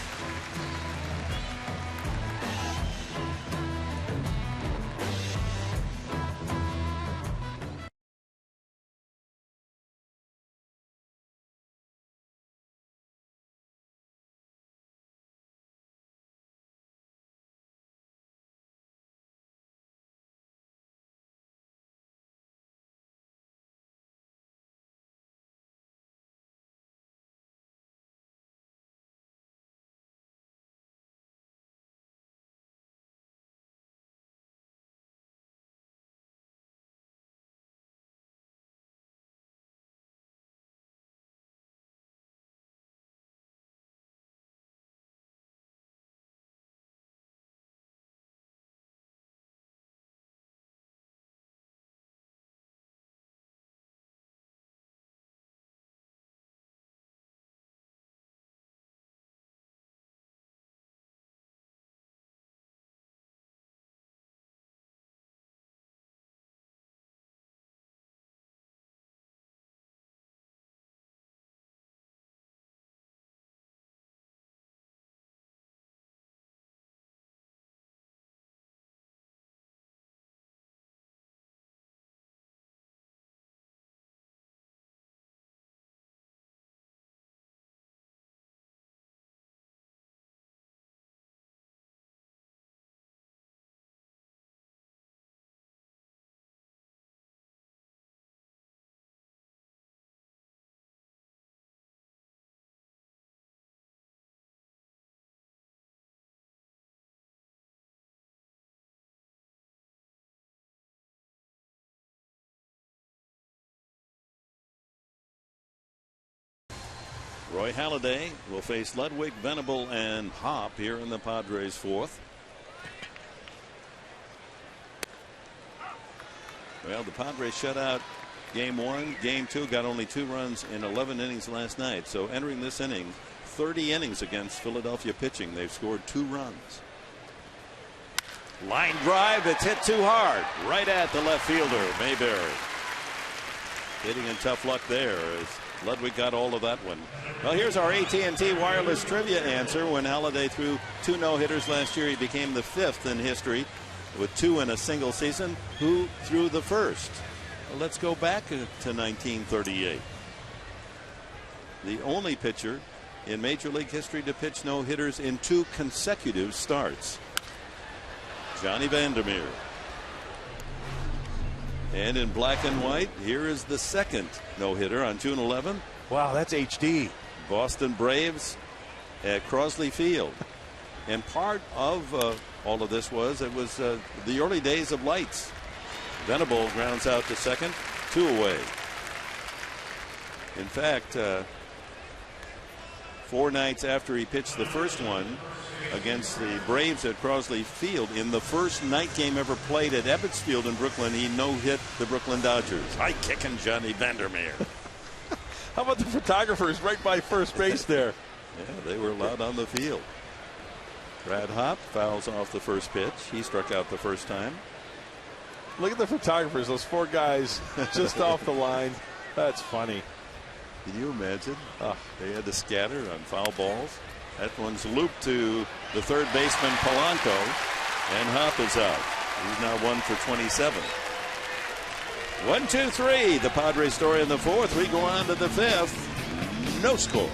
Roy Halladay will face Ludwig, Venable, and Hop here in the Padres' 4th. Well, the Padres shut out game 1. Game 2 got only 2 runs in 11 innings last night. So entering this inning, 30 innings against Philadelphia pitching, they've scored 2 runs. Line drive, it's hit too hard. Right at the left fielder, Mayberry. Hitting in tough luck there as Ludwig got all of that one. Well, here's our AT&T wireless trivia answer. When Halladay threw 2 no-hitters last year, he became the 5th in history with 2 in a single season. Who threw the first? Well, let's go back to 1938. The only pitcher in Major League history to pitch no-hitters in 2 consecutive starts. Johnny Vandermeer. And in black and white, here is the second no-hitter on June 11th. Wow, that's HD. Boston Braves at Crosley Field. And part of all of this was the early days of lights. Venable grounds out to second, 2 away. In fact, 4 nights after he pitched the first one against the Braves at Crosley Field, in the first night game ever played at Ebbets Field in Brooklyn, he no-hit the Brooklyn Dodgers. High kicking Johnny Vandermeer. How about the photographers right by first base there? Yeah, they were allowed on the field. Brad Hopp fouls off the first pitch. He struck out the first time. Look at the photographers, those 4 guys just off the line. That's funny. Can you imagine? They had to scatter on foul balls. That one's looped to the third baseman Polanco, and Hopp is out. He's now 1 for 27. 1, 2, 3. The Padres story in the 4th. We go on to the 5th. No score.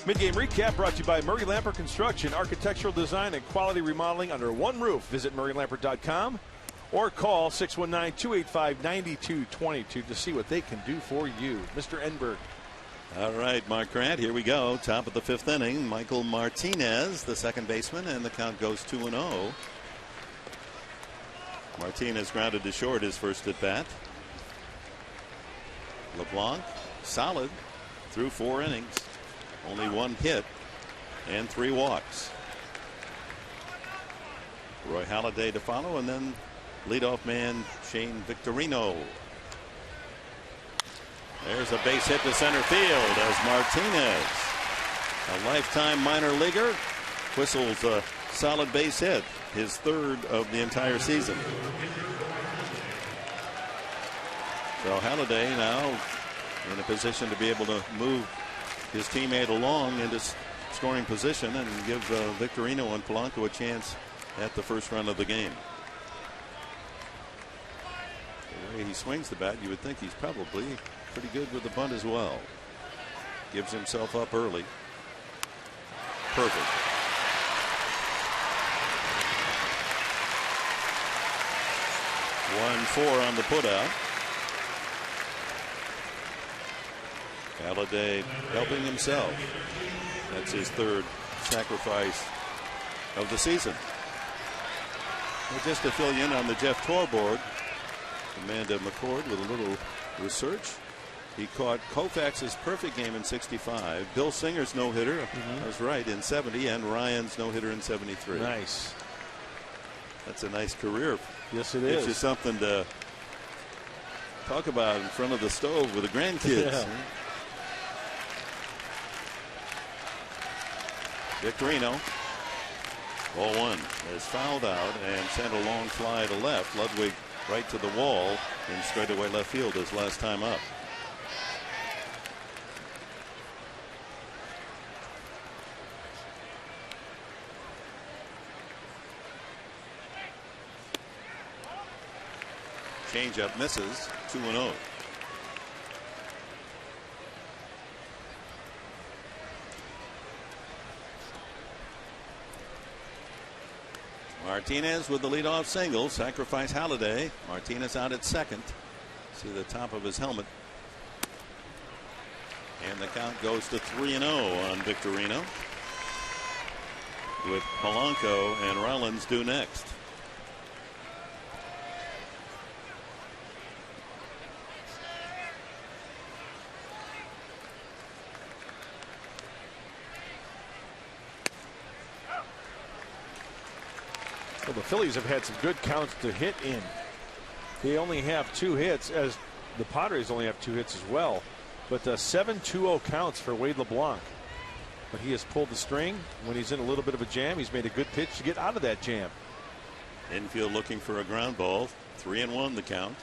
Mid-game recap brought to you by Murray Lamper Construction, architectural design and quality remodeling under one roof. Visit murraylamper.com or call 619-285-9222 to see what they can do for you. Mr. Enberg. All right, Mark Grant, here we go. Top of the 5th inning. Michael Martinez, the second baseman, and the count goes 2-0. Martinez grounded to short his first at bat. LeBlanc, solid through 4 innings. Only 1 hit and 3 walks. Roy Halladay to follow, and then leadoff man Shane Victorino. There's a base hit to center field as Martinez, a lifetime minor leaguer, whistles a solid base hit, his 3rd of the entire season. So Halladay now in a position to be able to move his teammate along into scoring position and give Victorino and Polanco a chance at the first run of the game. The way he swings the bat, you would think he's probably pretty good with the bunt as well. Gives himself up early. Perfect. One 4 on the putout. Halladay helping himself. That's his 3rd sacrifice of the season. Well, just to fill you in on the Jeff Tor board, Amanda McCord with a little research. He caught Koufax's perfect game in '65, Bill Singer's no-hitter, I was right, in '70, and Ryan's no-hitter in '73. Nice. That's a nice career. Yes, it is. It's just something to talk about in front of the stove with the grandkids. Yeah. Victorino, ball 1, is fouled out and sent a long fly to left. Ludwig right to the wall in straightaway left field his last time up. Changeup misses. 2-0. Martinez with the leadoff single. Sacrifice Halladay. Martinez out at second. See the top of his helmet. And the count goes to 3-0 on Victorino, with Polanco and Rollins due next. Well, the Phillies have had some good counts to hit in. They only have 2 hits, as the Padres only have 2 hits as well. But 7-2-0 counts for Wade LeBlanc. But he has pulled the string. When he's in a little bit of a jam, he's made a good pitch to get out of that jam. Infield looking for a ground ball. 3-1 the count.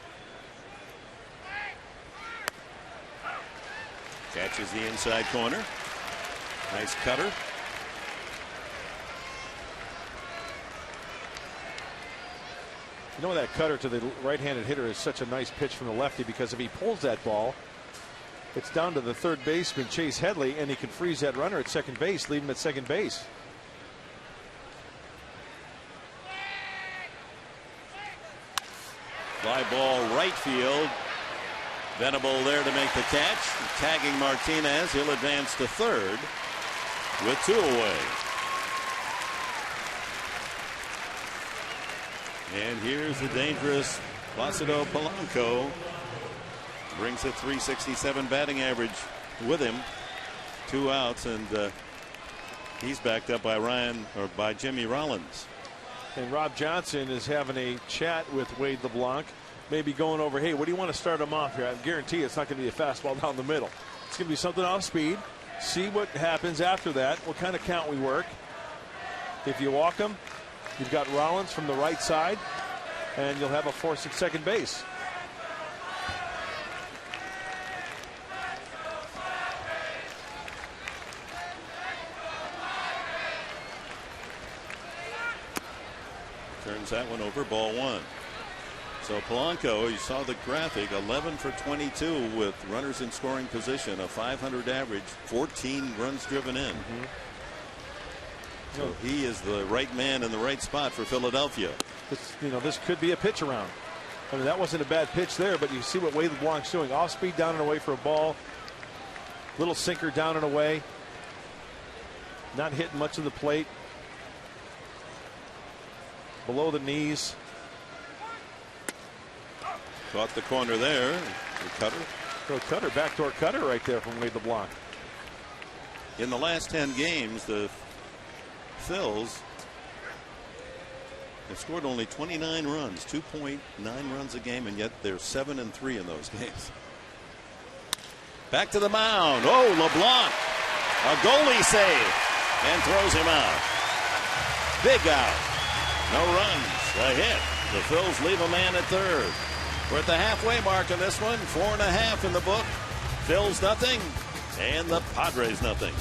Catches the inside corner. Nice cutter. You know, that cutter to the right-handed hitter is such a nice pitch from the lefty, because if he pulls that ball, it's down to the third baseman, Chase Headley, and he can freeze that runner at second base, leave him at second base. Fly ball right field. Venable there to make the catch. Tagging Martinez. He'll advance to third with 2 away. And here's the dangerous Placido Polanco. Brings a .367 batting average with him. 2 outs, and he's backed up by Jimmy Rollins. And Rob Johnson is having a chat with Wade LeBlanc, maybe going over, hey, what do you want to start him off here? I guarantee it's not going to be a fastball down the middle. It's going to be something off speed. See what happens after that, what kind of count we work. If you walk him, you've got Rollins from the right side, and you'll have a force at second base. Turns that one over, ball 1. So Polanco, you saw the graphic, 11 for 22 with runners in scoring position, a .500 average, 14 runs driven in. So he is the right man in the right spot for Philadelphia. This could be a pitch around. I mean, that wasn't a bad pitch there, but you see what Wade LeBlanc's doing. Off speed, down and away for a ball. Little sinker down and away. Not hitting much of the plate. Below the knees. Caught the corner there. The cutter. Backdoor cutter right there from Wade LeBlanc. In the last 10 games, the Phils have scored only 29 runs, 2.9 runs a game, and yet they're 7-3 in those games. Back to the mound. Oh, LeBlanc. A goalie save. And throws him out. Big out. No runs. A hit. The Phils leave a man at third. We're at the halfway mark in this one. 4.5 in the book. Phils nothing. And the Padres nothing.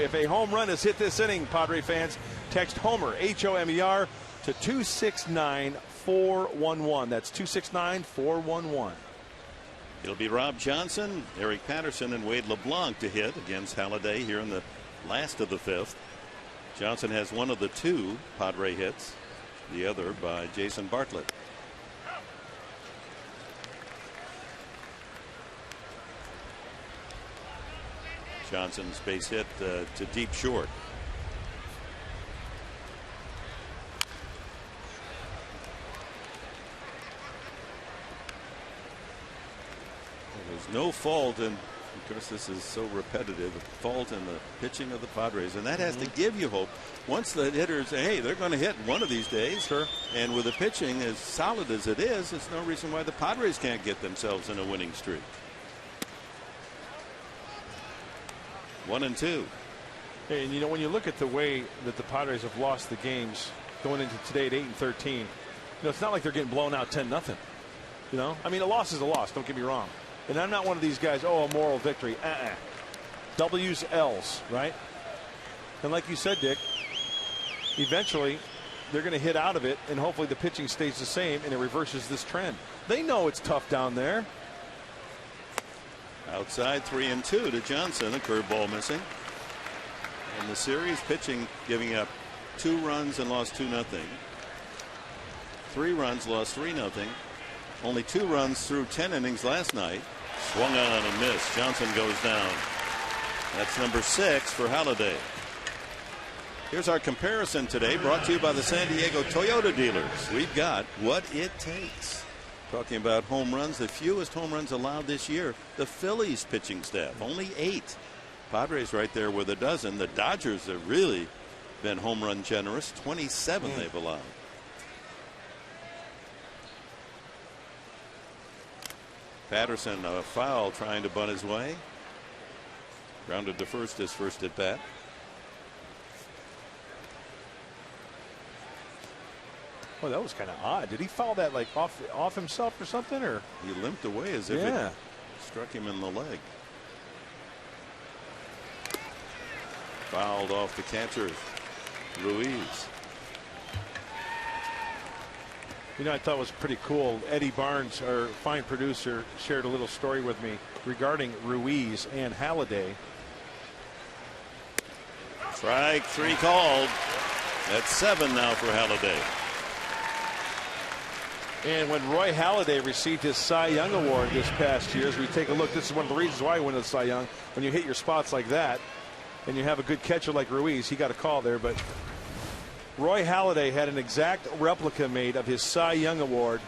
If a home run is hit this inning, Padre fans, text Homer, Homer, to 269-411. That's 269-411. It'll be Rob Johnson, Eric Patterson, and Wade LeBlanc to hit against Halladay here in the last of the fifth. Johnson has one of the two Padre hits, the other by Jason Bartlett. Johnson's base hit to deep short. There's no fault, and of course this is so repetitive, fault in the pitching of the Padres, and that has to give you hope. Once the hitters say, hey, they're going to hit one of these days, sure. And with the pitching as solid as it is, there's no reason why the Padres can't get themselves in a winning streak. 1-2. And you know, when you look at the way that the Padres have lost the games going into today at 8-13, you know, it's not like they're getting blown out 10-0. You know, I mean, a loss is a loss. Don't get me wrong. And I'm not one of these guys, oh, a moral victory. W's, L's, right? And like you said, Dick, eventually they're going to hit out of it, and hopefully the pitching stays the same and it reverses this trend. They know it's tough down there. Outside 3-2 to Johnson. A curveball missing. And the series pitching giving up 2 runs and lost 2-0. 3 runs, lost 3-0. Only 2 runs through 10 innings last night. Swung on and missed. Johnson goes down. That's number 6 for Halladay. Here's our comparison today, brought to you by the San Diego Toyota dealers. We've got what it takes. Talking about home runs, the fewest home runs allowed this year. The Phillies pitching staff, only 8. Padres right there with a dozen. The Dodgers have really been home run generous. 27 they've allowed. Patterson, a foul, trying to bunt his way. Grounded to first his first at bat. Well, that was kind of odd. Did he foul that like off himself or something, or he limped away as if it struck him in the leg? Fouled off the catcher, Ruiz. You know, I thought it was pretty cool. Eddie Barnes, our fine producer, shared a little story with me regarding Ruiz and Halladay. Strike 3 called. That's 7 now for Halladay. And when Roy Halladay received his Cy Young Award this past year, as we take a look, this is one of the reasons why he won the Cy Young. When you hit your spots like that, and you have a good catcher like Ruiz, he got a call there, but Roy Halladay had an exact replica made of his Cy Young Award,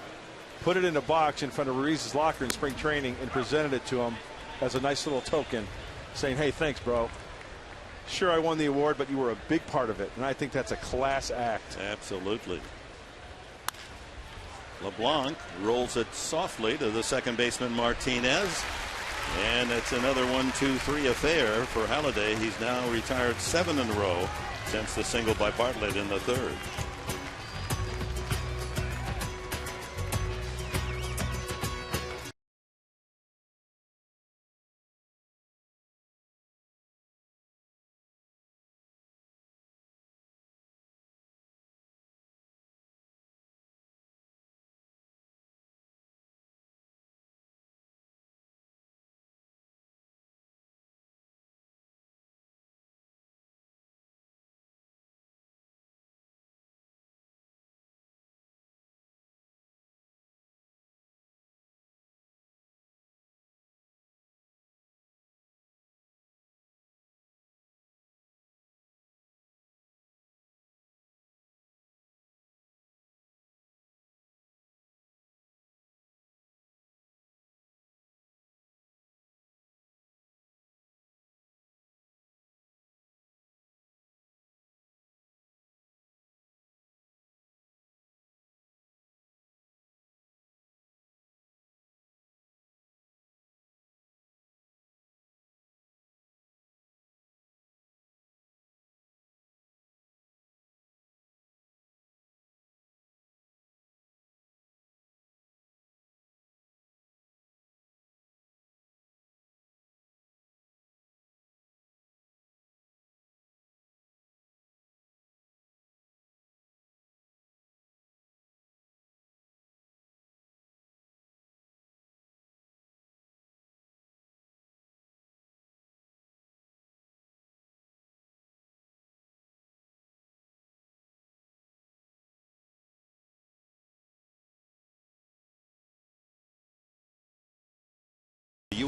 put it in a box in front of Ruiz's locker in spring training, and presented it to him as a nice little token, saying, hey, thanks, bro. Sure, I won the award, but you were a big part of it, and I think that's a class act. Absolutely. LeBlanc rolls it softly to the second baseman Martinez. And it's another 1-2-3 affair for Halladay. He's now retired 7 in a row since the single by Bartlett in the third.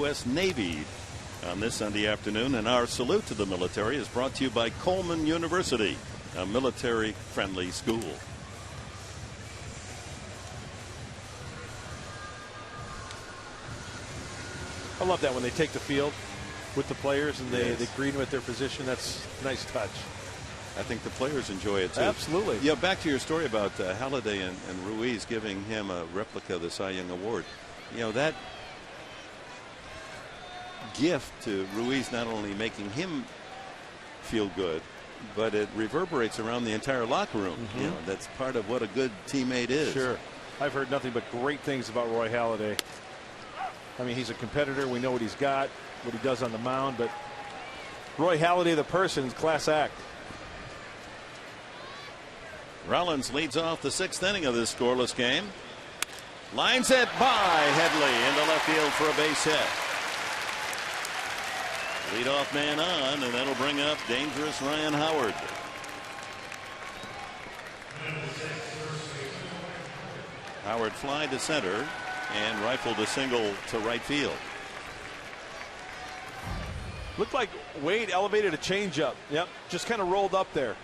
U.S. Navy on this Sunday afternoon. And our salute to the military is brought to you by Coleman University, a military-friendly school. I love that when they take the field with the players and they greet them at their position. That's a nice touch. I think the players enjoy it too. Absolutely. Yeah, back to your story about Halladay and Ruiz giving him a replica of the Cy Young Award. You know, that gift to Ruiz not only making him feel good, but it reverberates around the entire locker room. Mm-hmm. You know, that's part of what a good teammate is. Sure. I've heard nothing but great things about Roy Halladay. I mean, he's a competitor. We know what he's got, what he does on the mound, but Roy Halladay, the person, is class act. Rollins leads off the 6th inning of this scoreless game. Lines it by Headley into left field for a base hit. Leadoff man on, and that'll bring up dangerous Ryan Howard. Howard fly to center and rifled a single to right field. Looked like Wade elevated a changeup. Yep, just kind of rolled up there.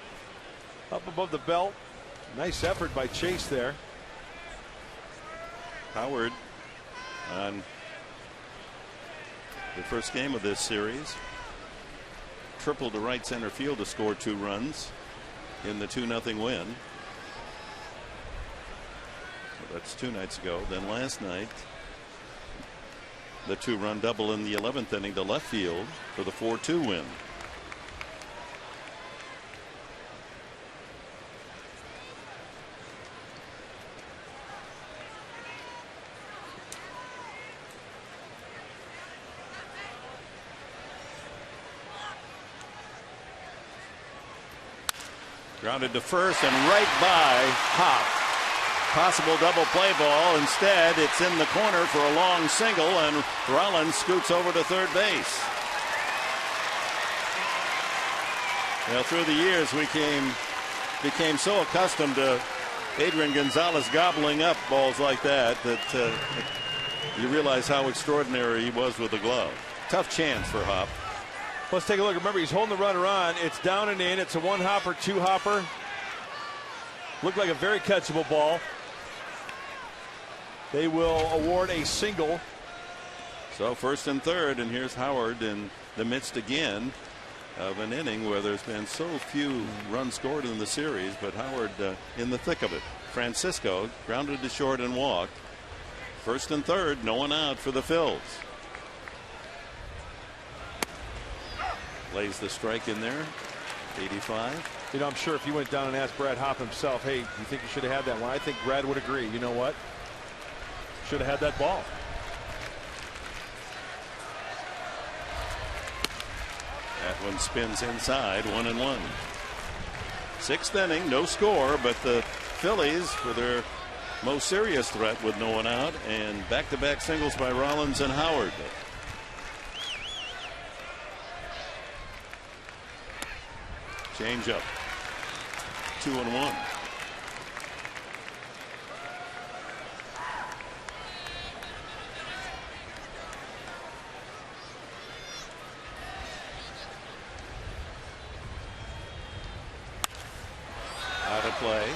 Up above the belt. Nice effort by Chase there. Howard on the first game of this series tripled to right center field to score 2 runs in the 2-0 win. That's 2 nights ago. Then last night, the 2-run double in the 11th inning to left field for the 4-2 win. Grounded to first and right by Hop. Possible double play ball. Instead, it's in the corner for a long single, and Rollins scoots over to third base. Well, through the years, we became so accustomed to Adrian Gonzalez gobbling up balls like that you realize how extraordinary he was with the glove. Tough chance for Hop. Let's take a look. Remember, he's holding the runner on. It's down and in. It's a 1-hopper, 2-hopper. Looked like a very catchable ball. They will award a single. So 1st and 3rd, and here's Howard in the midst again of an inning where there's been so few runs scored in the series, but Howard in the thick of it. Francisco grounded to short and walked. 1st and 3rd, no one out for the Phils. Lays the strike in there. 85. You know, I'm sure if you went down and asked Brad Hopp himself, hey, you think you should have had that one? I think Brad would agree. You know what? Should have had that ball. That one spins inside, 1-1. 6th inning, no score, but the Phillies for their most serious threat with no one out, and back-to-back singles by Rollins and Howard. Change up. 2-1. Out of play.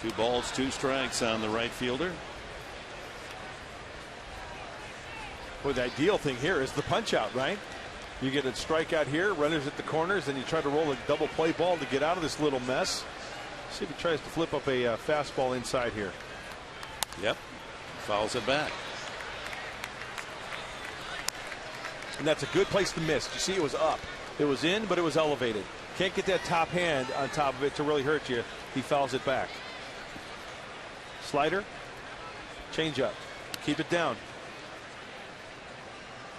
2 balls, 2 strikes on the right fielder. Well, the ideal thing here is the punch out, right? You get a strikeout here, runners at the corners, and you try to roll a double play ball to get out of this little mess. See if he tries to flip up a fastball inside here. Yep. Fouls it back. And that's a good place to miss. You see, it was up. It was in, but it was elevated. Can't get that top hand on top of it to really hurt you. He fouls it back. Slider. Change up. Keep it down.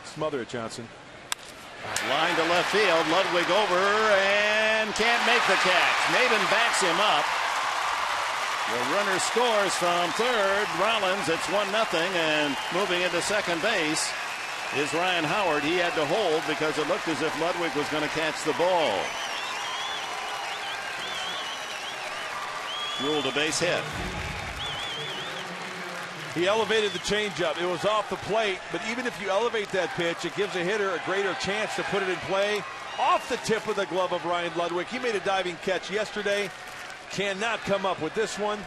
Smother it, Johnson. Line to left field. Ludwig over and can't make the catch. Maben backs him up. The runner scores from third. Rollins, it's 1-0, and moving into second base is Ryan Howard. He had to hold because it looked as if Ludwig was going to catch the ball. Ruled a base hit. He elevated the changeup. It was off the plate, but even if you elevate that pitch, it gives a hitter a greater chance to put it in play off the tip of the glove of Ryan Ludwig. He made a diving catch yesterday. Cannot come up with this one.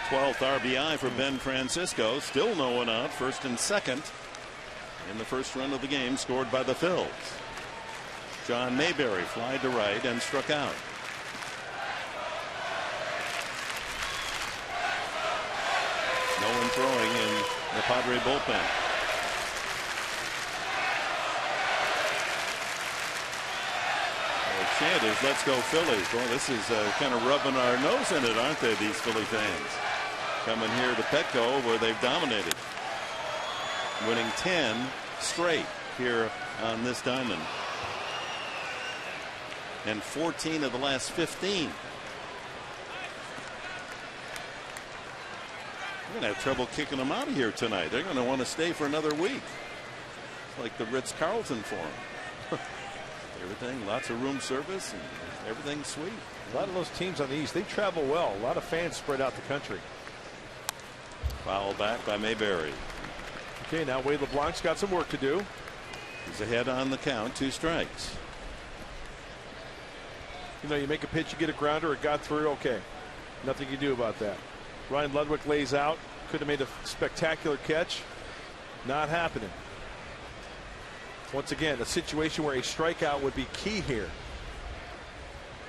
12th RBI for Ben Francisco. Still no one out. First and second in the first run of the game, scored by the Phillies. John Mayberry flied to right and struck out. No one throwing in the Padre bullpen. The chant is "Let's go Phillies." Boy, this is kind of rubbing our nose in it, aren't they, these Philly fans? Coming here to Petco, where they've dominated, winning 10 straight here on this diamond, and 14 of the last 15. We're going to have trouble kicking them out of here tonight. They're going to want to stay for another week. It's like the Ritz-Carlton for them. Everything, lots of room service, and everything's sweet. A lot of those teams on the East, they travel well. A lot of fans spread out the country. Foul back by Mayberry. Okay, now Wade LeBlanc's got some work to do. He's ahead on the count, 2 strikes. You know, you make a pitch, you get a grounder, it got through, okay. Nothing you do about that. Ryan Ludwig lays out. Could have made a spectacular catch. Not happening. Once again, a situation where a strikeout would be key here.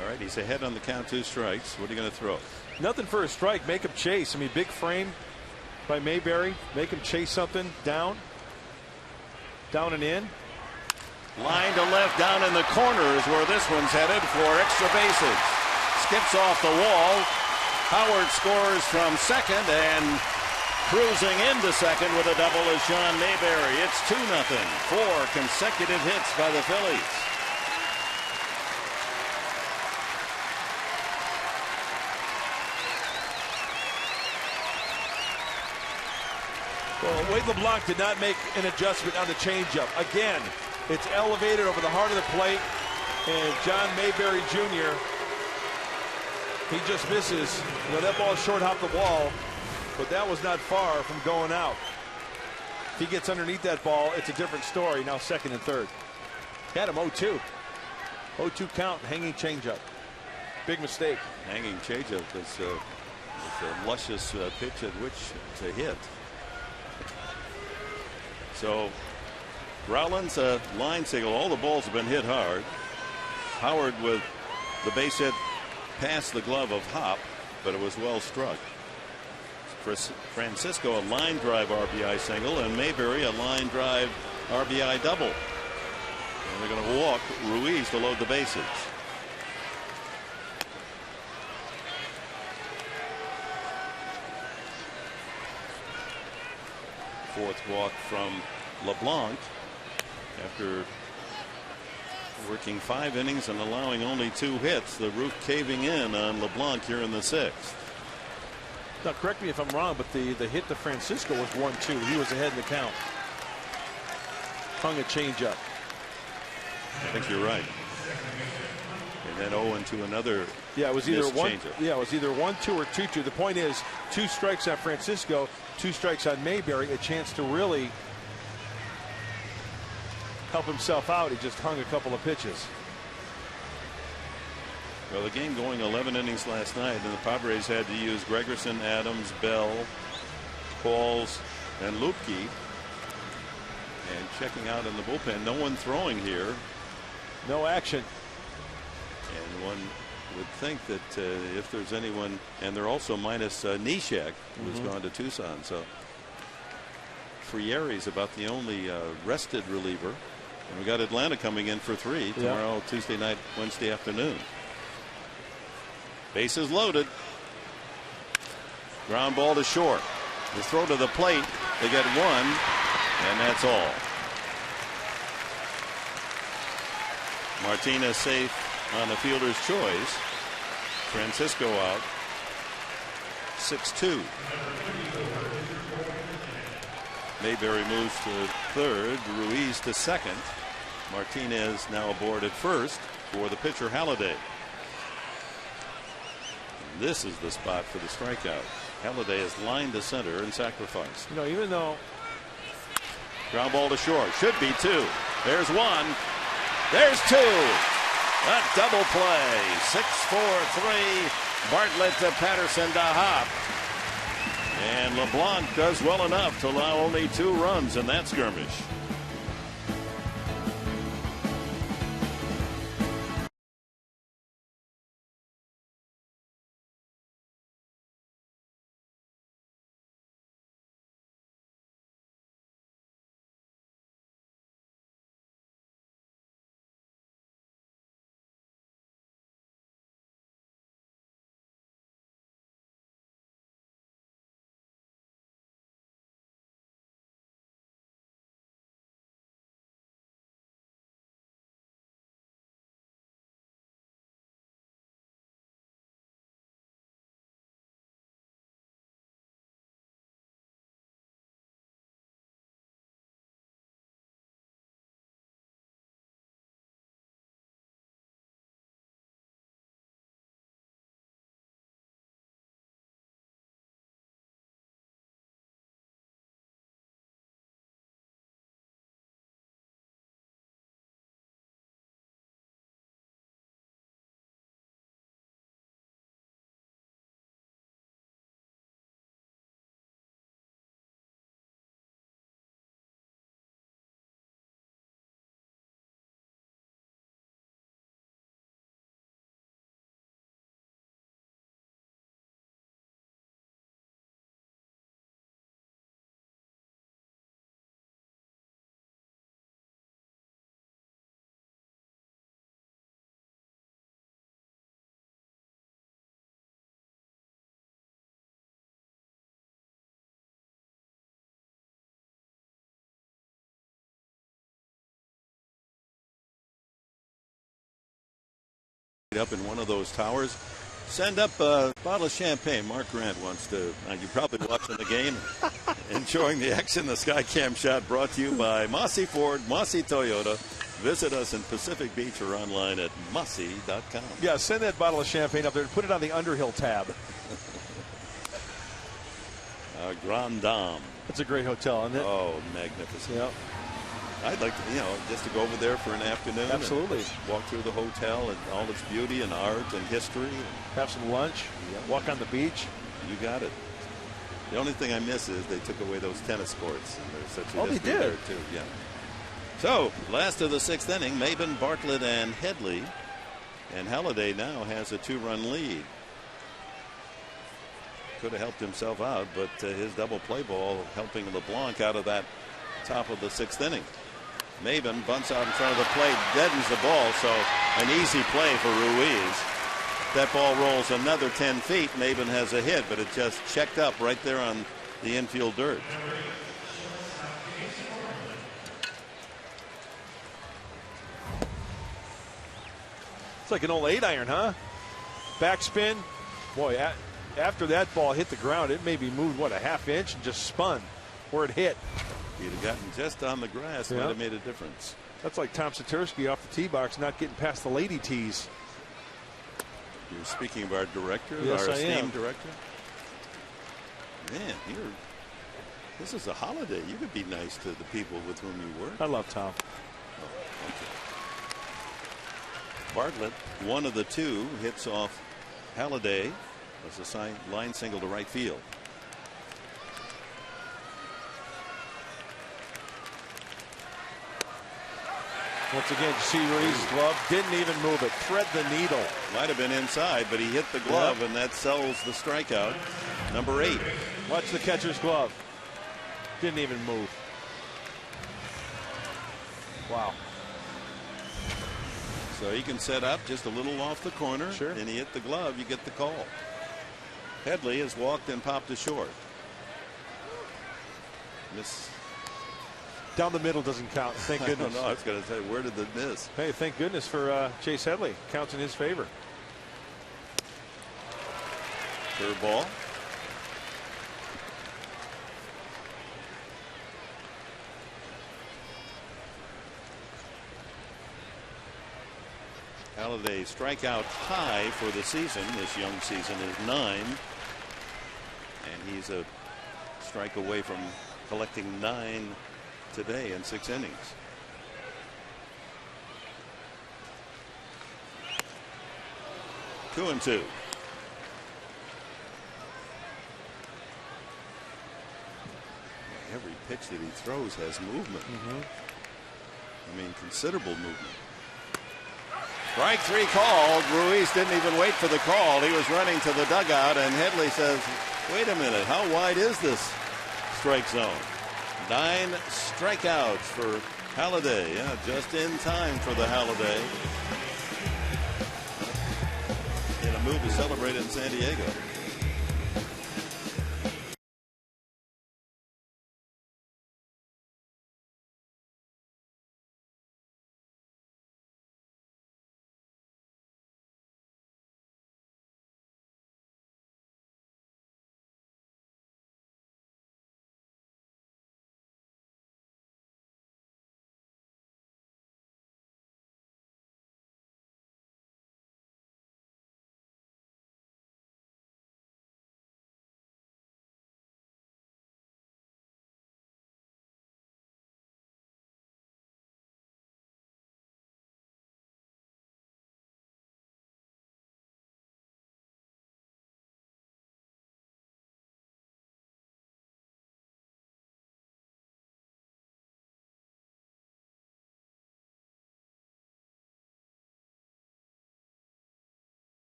All right, he's ahead on the count, 2 strikes. What are you going to throw? Nothing for a strike. Make him chase. I mean, big frame by Mayberry. Make him chase something. Down. Down and in. Line to left, down in the corner is where this one's headed for extra bases. Skips off the wall. Howard scores from second, and cruising into second with a double is Sean Mayberry. It's 2-0. 4 consecutive hits by the Phillies. Well, Wade LeBlanc did not make an adjustment on the changeup. Again, it's elevated over the heart of the plate, and John Mayberry Jr., he just misses. You know, that ball short hopped the wall, but that was not far from going out. If he gets underneath that ball, it's a different story. Now second and third. Had him 0-2. 0-2 count, hanging changeup. Big mistake. Hanging changeup is a luscious pitch at which to hit. So Rowland's a line signal. All the balls have been hit hard. Howard with the base hit past the glove of Hop, but it was well struck. Francisco a line drive RBI single, and Mayberry a line drive RBI double. And they're going to walk Ruiz to load the bases. Fourth walk from LeBlanc after working 5 innings and allowing only 2 hits. The roof caving in on LeBlanc here in the 6th. Now, correct me if I'm wrong, but the hit to Francisco was 1-2. He was ahead in the count. Hung a changeup. I think you're right. And then 0-2 another. Yeah, it was either changeup. Yeah, it was either 1-2 or 2-2. The point is, 2 strikes on Francisco, 2 strikes on Mayberry. A chance to really help himself out. He just hung a couple of pitches. Well, the game going 11 innings last night, and the Padres had to use Gregerson, Adams, Bell, Pauls, and Lupke. And checking out in the bullpen, no one throwing here. No action. And one would think that if there's anyone, and they're also minus Neshek, who's gone to Tucson. So Frieri's about the only rested reliever. And we got Atlanta coming in for 3 tomorrow, Tuesday night, Wednesday afternoon. Bases loaded. Ground ball to short. The throw to the plate. They get 1, and that's all. Martinez safe on the fielder's choice. Francisco out. 6-2. Mayberry moves to third. Ruiz to second. Martinez now aboard at first for the pitcher Halladay. This is the spot for the strikeout. Halladay has lined the center and sacrificed. You know, even though ground ball to short, should be two. There's one. There's two. A double play. 6-4-3. Bartlett to Patterson to Hop. And LeBlanc does well enough to allow only 2 runs in that skirmish. Up in one of those towers. Send up a bottle of champagne. Mark Grant wants to. You're probably watching the game, enjoying the X in the Sky Cam shot, brought to you by Mossy Ford, Mossy Toyota. Visit us in Pacific Beach or online at mossy.com. Yeah, send that bottle of champagne up there and put it on the Underhill tab. Grand Dame. It's a great hotel, isn't it? Oh, magnificent. Yep. I'd like to, just to go over there for an afternoon. Absolutely. And walk through the hotel and all its beauty and art and history. Have some lunch. Yep. Walk on the beach. You got it. The only thing I miss is they took away those tennis courts. And there's such a history there, too. Yeah. So, last of the 6th inning, Maben, Bartlett, and Headley. And Halladay now has a 2-run lead. Could have helped himself out, but his double play ball helping LeBlanc out of that top of the 6th inning. Maben bunts out in front of the plate, deadens the ball, so an easy play for Ruiz. That ball rolls another 10 feet. Maben has a hit, but it just checked up right there on the infield dirt. It's like an old 8-iron, huh? Backspin. Boy, after that ball hit the ground, it maybe moved, what, a half inch and just spun where it hit. He'd have gotten just on the grass, might have made a difference. That's like Tom Satursky off the tee box, not getting past the lady tees. You're speaking of our director, yes, our I esteemed am. director. Man, this is a holiday. You could be nice to the people with whom you work. I love Tom. Oh, okay. Bartlett, one of the 2, hits off Halladay as a line single to right field. Once again, you see Ruiz's glove, didn't even move it, thread the needle. Might have been inside, but he hit the glove, and that sells the strikeout. Number 8. Watch the catcher's glove. Didn't even move. Wow. So he can set up just a little off the corner, sure, and he hit the glove, you get the call. Headley has walked and popped to short. Miss. Down the middle doesn't count, thank goodness. I was going to say, where did the miss? Hey, thank goodness for Chase Headley. Counts in his favor. Curveball. Halladay strikeout high for the season. This young season is 9. And he's a strike away from collecting 9 today in 6 innings. Two and two. Every pitch that he throws has movement. I mean, considerable movement. Strike 3 called. Ruiz didn't even wait for the call. He was running to the dugout, and Headley says, wait a minute, how wide is this strike zone? 9 strikeouts for Halladay. Yeah, just in time for the Halladay. In a move to celebrate in San Diego.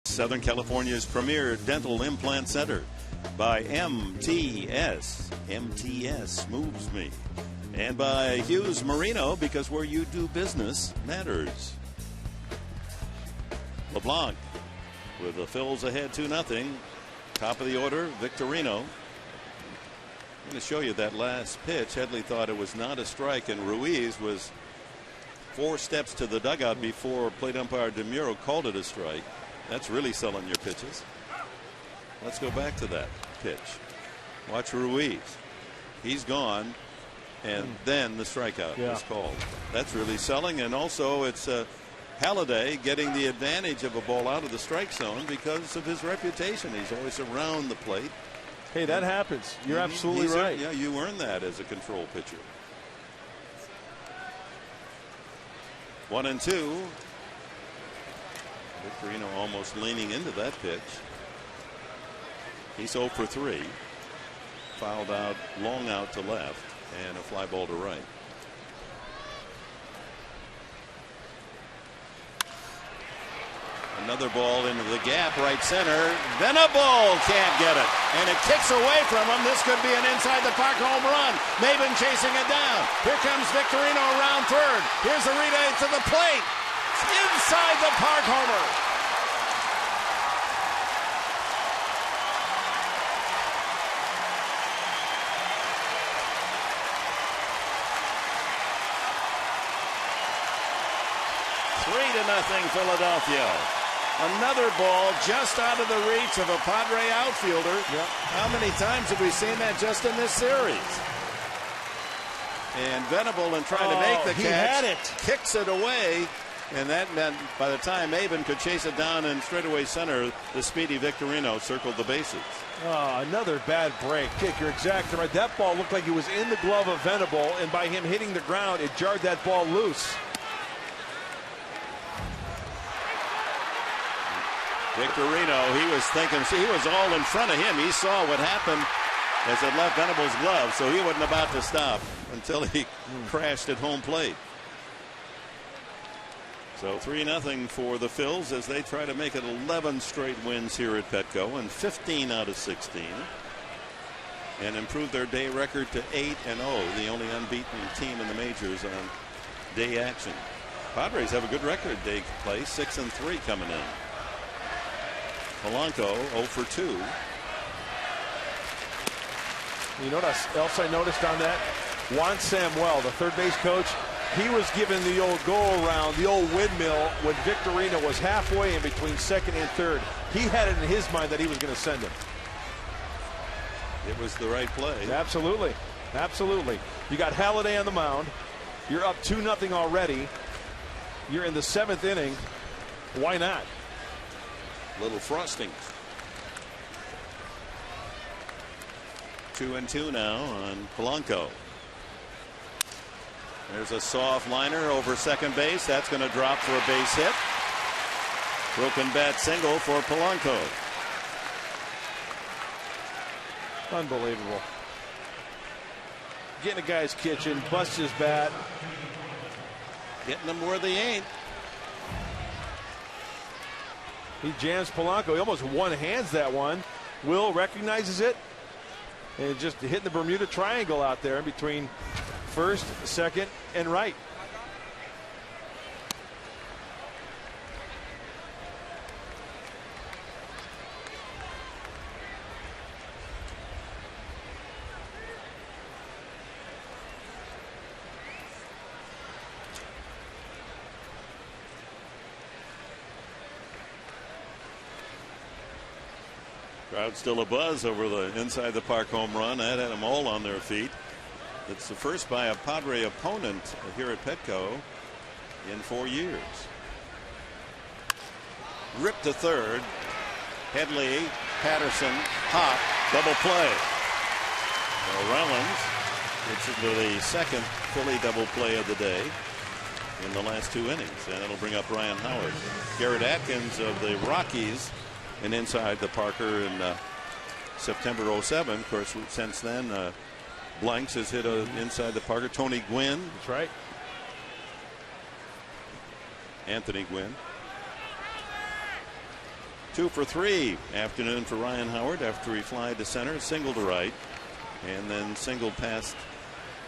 Southern California's premier dental implant center by MTS. MTS moves me. And by Hughes Marino, because where you do business matters. LeBlanc with the Phillies ahead 2-0. Top of the order, Victorino. I'm going to show you that last pitch. Headley thought it was not a strike, and Ruiz was 4 steps to the dugout before plate umpire DeMuro called it a strike. That's really selling your pitches. Let's go back to that pitch. Watch Ruiz. He's gone, and then the strikeout is called. That's really selling, and also it's Halladay getting the advantage of a ball out of the strike zone because of his reputation. He's always around the plate. Hey, that happens. You're absolutely right. Yeah, you earn that as a control pitcher. 1-2. Victorino almost leaning into that pitch. He's 0 for 3. Fouled out, long out to left, and a fly ball to right. Another ball into the gap, right center. Venable can't get it, and it kicks away from him. This could be an inside the park home run. Maben chasing it down. Here comes Victorino around third. Here's Halladay to the plate. Inside the park homer. Nothing Philadelphia. Another ball just out of the reach of a Padre outfielder. How many times have we seen that just in this series? And Venable, in trying to make the catch, kicks it away. And that meant by the time Maben could chase it down in straightaway center, the speedy Victorino circled the bases. Another bad break. Kick, you're exactly right. That ball looked like it was in the glove of Venable, and by him hitting the ground, it jarred that ball loose. Victorino, he was thinking, see, he was all in front of him. He saw what happened as it left Venable's glove, so he wasn't about to stop until he crashed at home plate. So 3-0 for the Phils as they try to make it 11 straight wins here at Petco and 15 out of 16. And improve their day record to 8-0, the only unbeaten team in the majors on day action. Padres have a good record. They play 6-3 coming in. Polanco 0 for 2. You know what else I noticed on that? Juan Samuel, the third base coach, he was given the old go around, the old windmill when Victorino was halfway in between second and third. He had it in his mind that he was going to send him. It was the right play. Absolutely. Absolutely. You got Halladay on the mound. You're up 2-0 already. You're in the 7th inning. Why not? Little frosting. 2-2 now on Polanco. There's a soft liner over second base. That's going to drop for a base hit. Broken bat single for Polanco. Unbelievable. Get in a guy's kitchen, busts his bat. Getting them where they ain't. He jams Polanco. He almost one-hands that one. Will recognizes it. And just hitting the Bermuda Triangle out there in between first, second, and right. Crowd still abuzz over the inside the park home run. That had them all on their feet. It's the first by a Padre opponent here at Petco in 4 years. Ripped to third. Headley, Patterson, Hop, double play. So Rollins gets into the second Philly double play of the day in the last 2 innings, and it'll bring up Ryan Howard. Garrett Atkins of the Rockies and inside the Parker in September 07. Of course, since then, Blanks has hit inside the Parker. Tony Gwynn. That's right. Anthony Gwynn. 2 for 3 afternoon for Ryan Howard after he flied to center, single to right, and then single past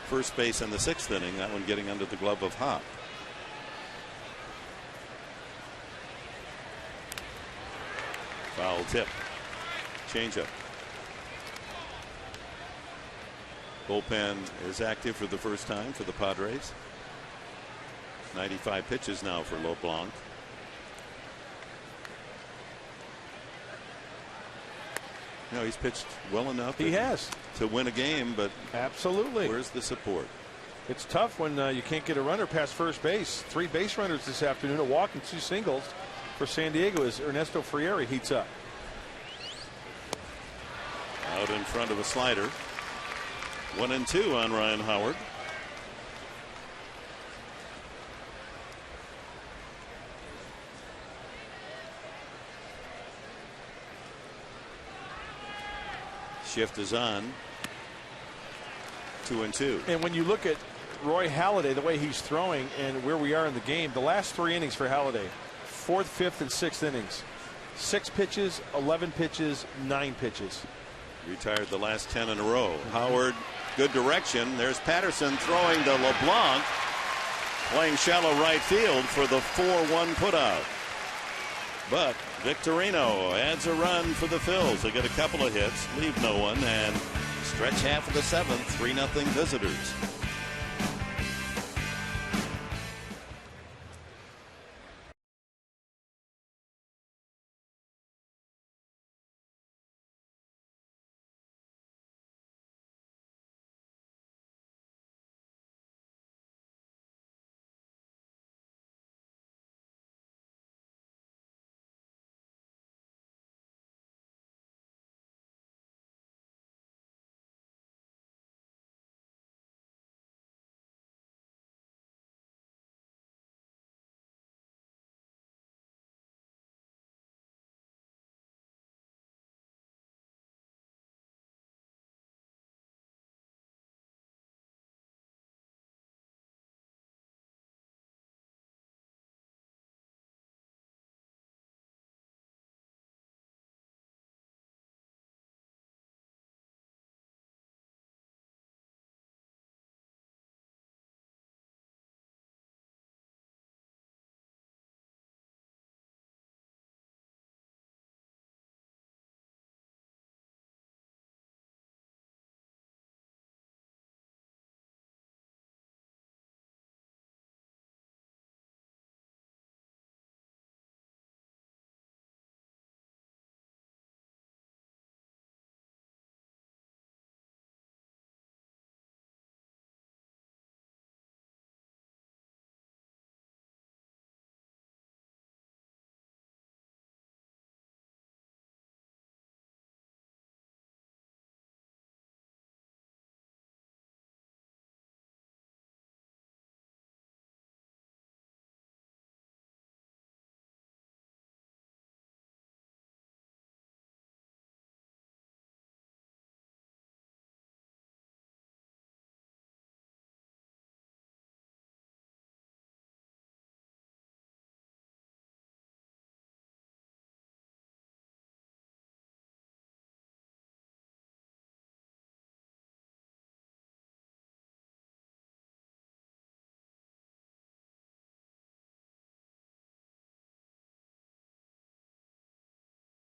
first base in the 6th inning. That one getting under the glove of Hop. Foul tip. Changeup. Bullpen is active for the first time for the Padres. 95 pitches now for LeBlanc. You know, he's pitched well enough. He has. To win a game, but absolutely. Where's the support? It's tough when you can't get a runner past first base. 3 base runners this afternoon, a walk and 2 singles for San Diego as Ernesto Frieri heats up. Out in front of a slider. 1-2 on Ryan Howard. Shift is on. 2-2. And when you look at Roy Halladay, the way he's throwing and where we are in the game, the last 3 innings for Halladay, 4th, 5th, and 6th innings, 6 pitches, 11 pitches, 9 pitches. Retired the last 10 in a row. Howard, good direction. There's Patterson throwing to LeBlanc, playing shallow right field for the 4-1 putout. But Victorino adds a run for the Phils. They get a couple of hits, leave no one, and stretch half of the 7th, 3-0 visitors.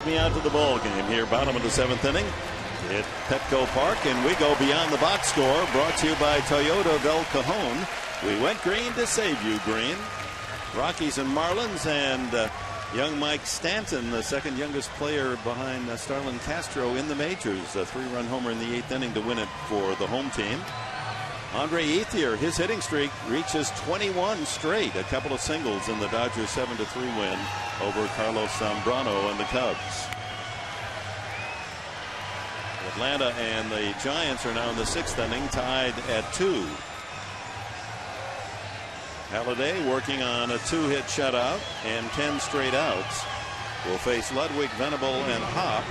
Me out to the ball game here, bottom of the 7th inning at Petco Park, and we go beyond the box score. Brought to you by Toyota of El Cajon. We went green to save you green. Rockies and Marlins, and young Mike Stanton, the second youngest player behind Starlin Castro in the majors, a 3-run homer in the 8th inning to win it for the home team. Andre Ethier, his hitting streak reaches 21 straight, a couple of singles in the Dodgers 7-3 win over Carlos Zambrano and the Cubs. Atlanta and the Giants are now in the 6th inning, tied at 2. Halladay working on a 2-hit shutout and 10 straight outs. Will face Ludwig, Venable, and Hop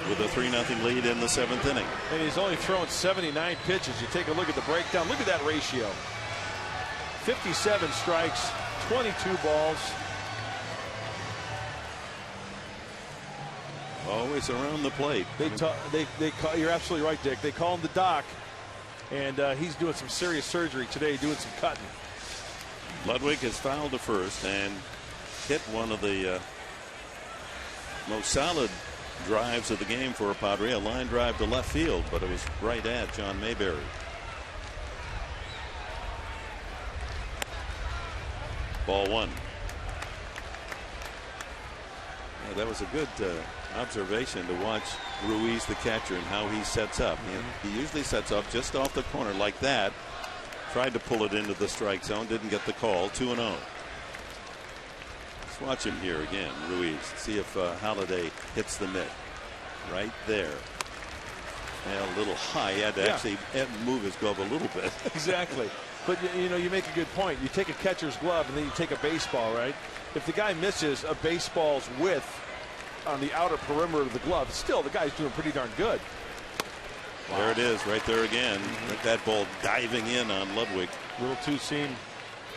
with a 3-0 lead in the 7th inning. And he's only thrown 79 pitches. You take a look at the breakdown. Look at that ratio. 57 strikes, 22 balls. Always around the plate. You're absolutely right, Dick. They call him the Doc, and he's doing some serious surgery today, doing some cutting. Ludwig has fouled to first and hit one of the most solid drives of the game for a Padre, a line drive to left field, but it was right at John Mayberry. Ball 1. Yeah, that was a good observation to watch Ruiz, the catcher, and how he sets up. He usually sets up just off the corner like that. Tried to pull it into the strike zone, didn't get the call. 2-0. Let's watch him here again, Ruiz. See if Halladay hits the mitt. Right there. And a little high. He had to actually move his glove a little bit. Exactly. But you know, you make a good point. You take a catcher's glove and then you take a baseball, right? If the guy misses a baseball's width on the outer perimeter of the glove, still the guy's doing pretty darn good. Wow. There it is, right there again. With that ball diving in on Ludwig. Little two-seam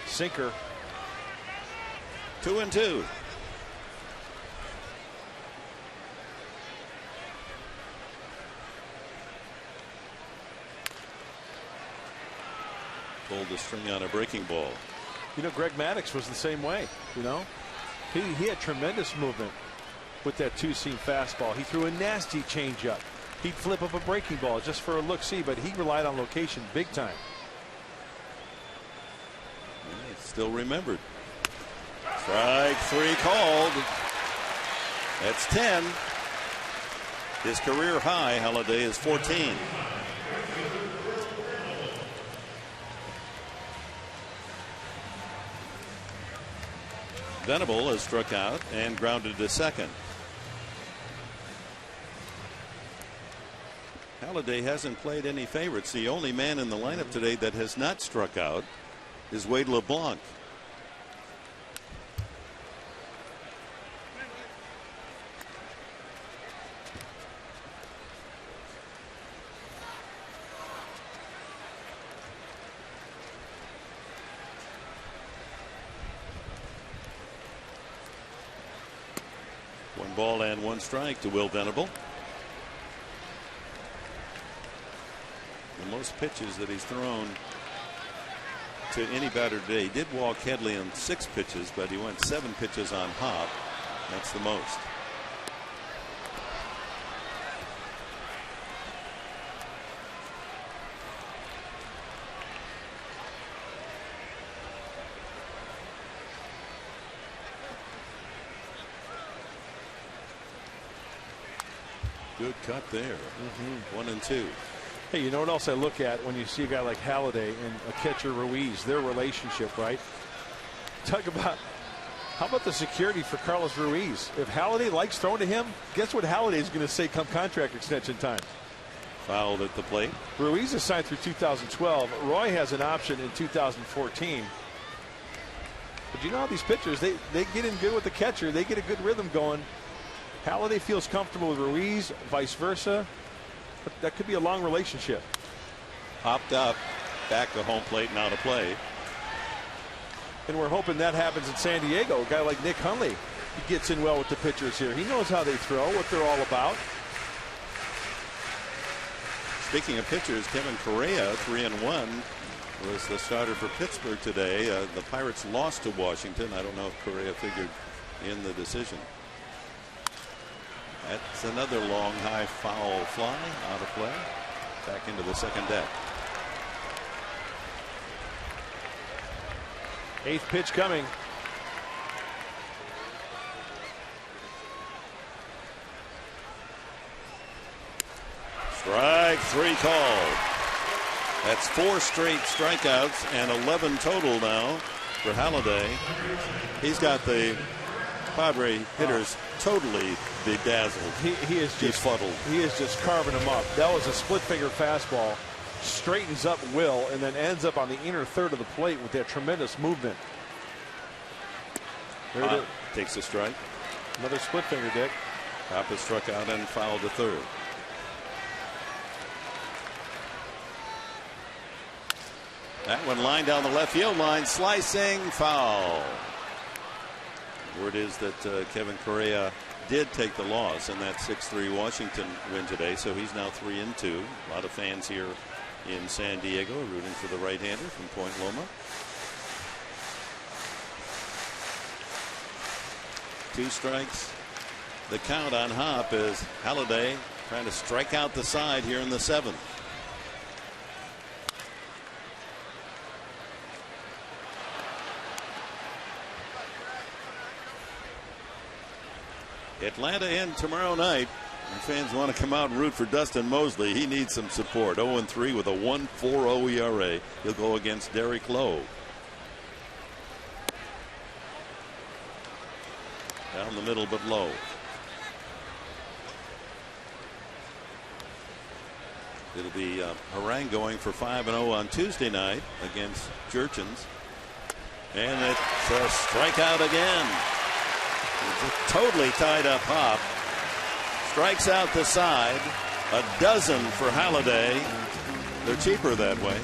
sinker. 2-2. Pulled the string on a breaking ball. You know, Greg Maddux was the same way. You know, he had tremendous movement with that two-seam fastball. He threw a nasty changeup. He'd flip up a breaking ball just for a look-see, but he relied on location big time. Yeah, still remembered. Strike 3 called. That's 10. His career high, Halladay, is 14. Venable has struck out and grounded to second. Halladay hasn't played any favorites. The only man in the lineup today that has not struck out is Wade LeBlanc. One ball and 1 strike to Will Venable. The most pitches that he's thrown to any batter today. He did walk Headley on 6 pitches, but he went 7 pitches on Hop. That's the most. Good cut there. 1-2. Hey, you know what else I look at when you see a guy like Halladay and a catcher Ruiz, their relationship, right? Talk about, how about the security for Carlos Ruiz? If Halladay likes throwing to him, guess what Halladay is going to say come contract extension time? Fouled at the plate. Ruiz is signed through 2012. Roy has an option in 2014. But you know how these pitchers, they get in good with the catcher. They get a good rhythm going. Halladay feels comfortable with Ruiz, vice versa. But that could be a long relationship. Hopped up, back to home plate, now to play. And we're hoping that happens in San Diego. A guy like Nick Hundley, he gets in well with the pitchers here. He knows how they throw, what they're all about. Speaking of pitchers, Kevin Correa, 3-1, was the starter for Pittsburgh today. The Pirates lost to Washington. I don't know if Correa figured in the decision. That's another long high foul fly out of play. Back into the second deck. 8th pitch coming. Strike 3 called. That's 4 straight strikeouts and 11 total now for Halladay. He's got the Padre hitters totally bedazzled. He is just befuddled. He is just carving them up. That was a split finger fastball. Straightens up Will and then ends up on the inner third of the plate with that tremendous movement. There it is. Takes a strike. Another split finger, Dick. Papa struck out and fouled to third. That one lined down the left field line, slicing foul. Word is that Kevin Correa did take the loss in that 6-3 Washington win today, so he's now 3-2. A lot of fans here in San Diego rooting for the right-hander from Point Loma. 2 strikes. The count on Hop is Halladay trying to strike out the side here in the 7th. Atlanta in tomorrow night. And fans want to come out and root for Dustin Mosley. He needs some support. 0-3 with a 1.40 ERA. He'll go against Derek Lowe. Down the middle, but low. It'll be Harang going for 5-0 on Tuesday night against Jurchens. And it's a strikeout again. It's a totally tied up Hop. Strikes out the side. A dozen for Halladay. They're cheaper that way.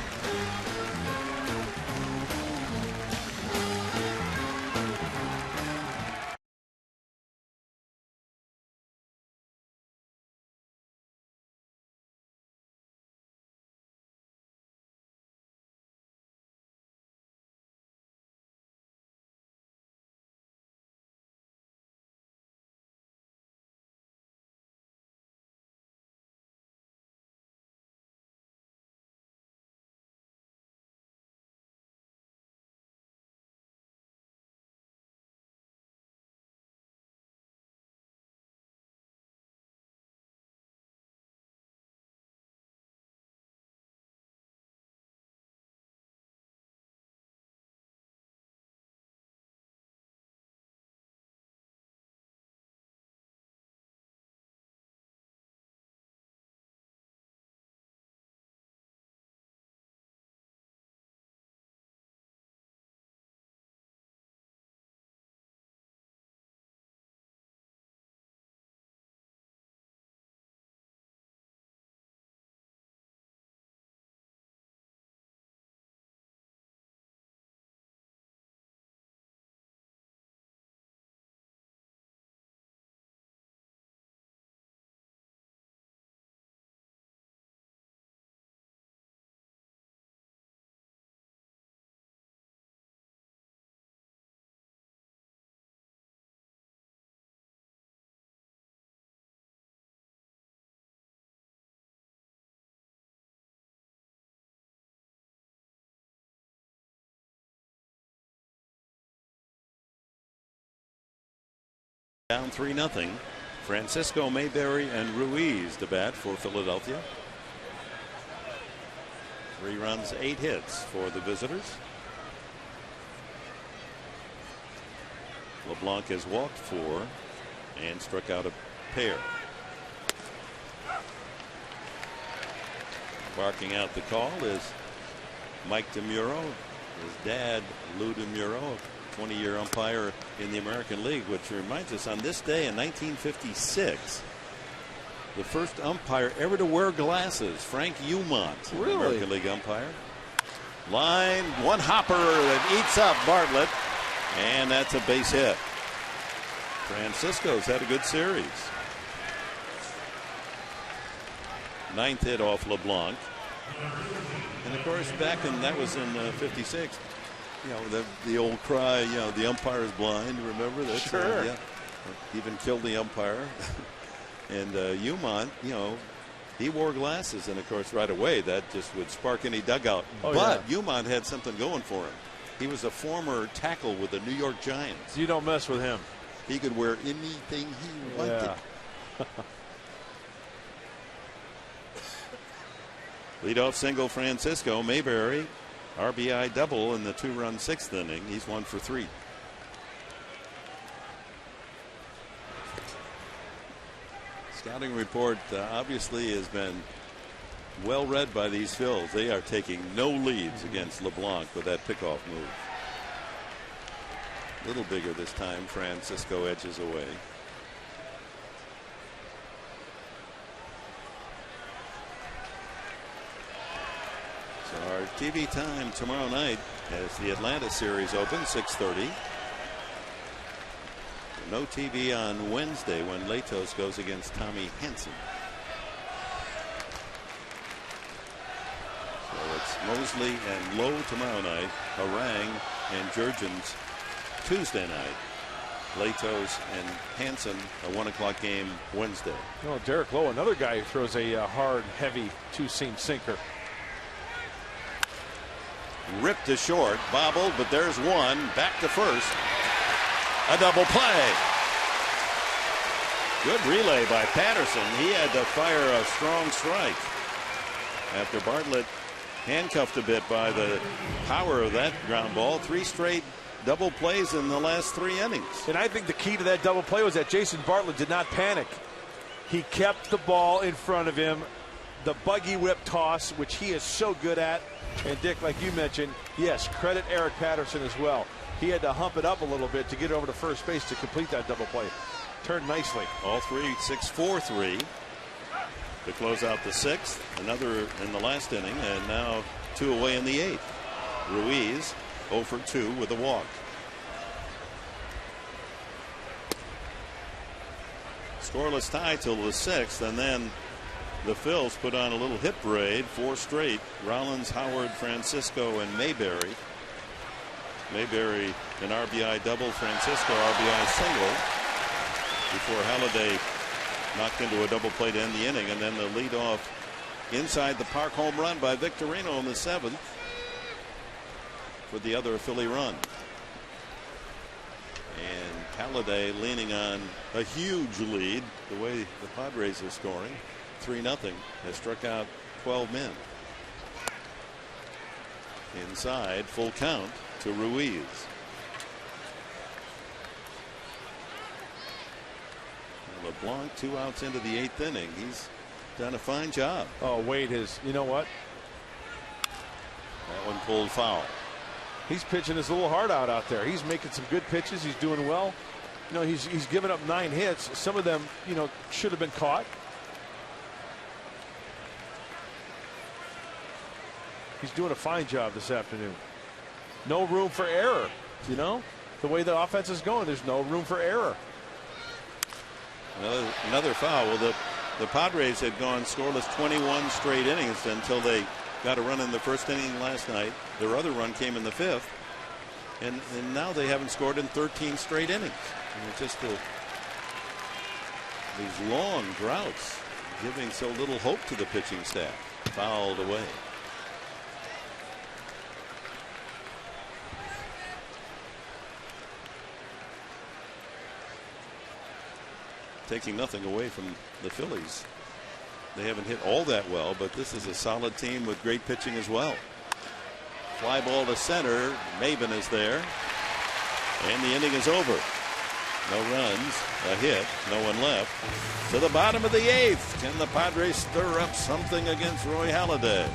Down 3-0. Francisco Mayberry and Ruiz to bat for Philadelphia. 3 runs, 8 hits for the visitors. LeBlanc has walked 4 and struck out a pair. Barking out the call is Mike DeMuro. His dad, Lou DeMuro, 20-year umpire in the American League, which reminds us on this day in 1956, the first umpire ever to wear glasses, Frank Umont, really? American League umpire. Line, one hopper that eats up Bartlett, and that's a base hit. Francisco's had a good series. 9th hit off LeBlanc. And of course, back in that was in 56. You know, the old cry, you know, the umpire's blind. Remember that? Sure. Yeah. Even killed the umpire. And Umont, you know, he wore glasses, and of course right away that just would spark any dugout. But Umont had something going for him. He was a former tackle with the New York Giants. You don't mess with him. He could wear anything he wanted. Yeah. Leadoff single Francisco. Mayberry, RBI double in the 2-run 6th inning. He's 1 for 3. Scouting report obviously has been well read by these Phils. They are taking no leads against LeBlanc with that pickoff move. A little bigger this time. Francisco edges away. So our TV time tomorrow night as the Atlanta series opens 6:30. No TV on Wednesday when Latos goes against Tommy Hansen. So it's Mosley and Lowe tomorrow night. Harang and Jurgens Tuesday night. Latos and Hansen, a 1 o'clock game Wednesday. Oh, Derek Lowe, another guy who throws a hard, heavy 2-seam sinker. Ripped to short, bobbled, but there's one. Back to first. A double play. Good relay by Patterson. He had to fire a strong strike after Bartlett handcuffed a bit by the power of that ground ball. 3 straight double plays in the last 3 innings. And I think the key to that double play was that Jason Bartlett did not panic. He kept the ball in front of him. The buggy whip toss, which he is so good at. And Dick, like you mentioned, yes, credit Eric Patterson as well. He had to hump it up a little bit to get over to first base to complete that double play. Turned nicely. All 3, 6-4-3 to close out the 6th. Another in the last inning, and now 2 away in the 8th. Ruiz 0 for 2 with a walk. Scoreless tie till the 6th, and then the Phils put on a little hit parade. 4 straight. Rollins, Howard, Francisco, and Mayberry. Mayberry an RBI double, Francisco RBI single before Halladay knocked into a double play to end the inning, and then the leadoff inside the park home run by Victorino in the 7th for the other Philly run. And Halladay leaning on a huge lead the way the Padres are scoring. 3-0 has struck out 12 men. Inside, full count to Ruiz. And LeBlanc 2 outs into the 8th inning. He's done a fine job. Oh, Wade has, you know what? That one pulled foul. He's pitching his little heart out there. He's making some good pitches. He's doing well. You know, he's given up 9 hits. Some of them, you know, should have been caught. He's doing a fine job this afternoon. No room for error. You know, the way the offense is going, there's no room for error. Another foul. Well, the Padres had gone scoreless 21 straight innings until they got a run in the first inning last night. Their other run came in the 5th. And now they haven't scored in 13 straight innings. And it's just these long droughts giving so little hope to the pitching staff. Fouled away. Taking nothing away from the Phillies. They haven't hit all that well, but this is a solid team with great pitching as well. Fly ball to center. Maven is there. And the inning is over. No runs, a hit, no one left. To the bottom of the 8th. Can the Padres stir up something against Roy Halladay?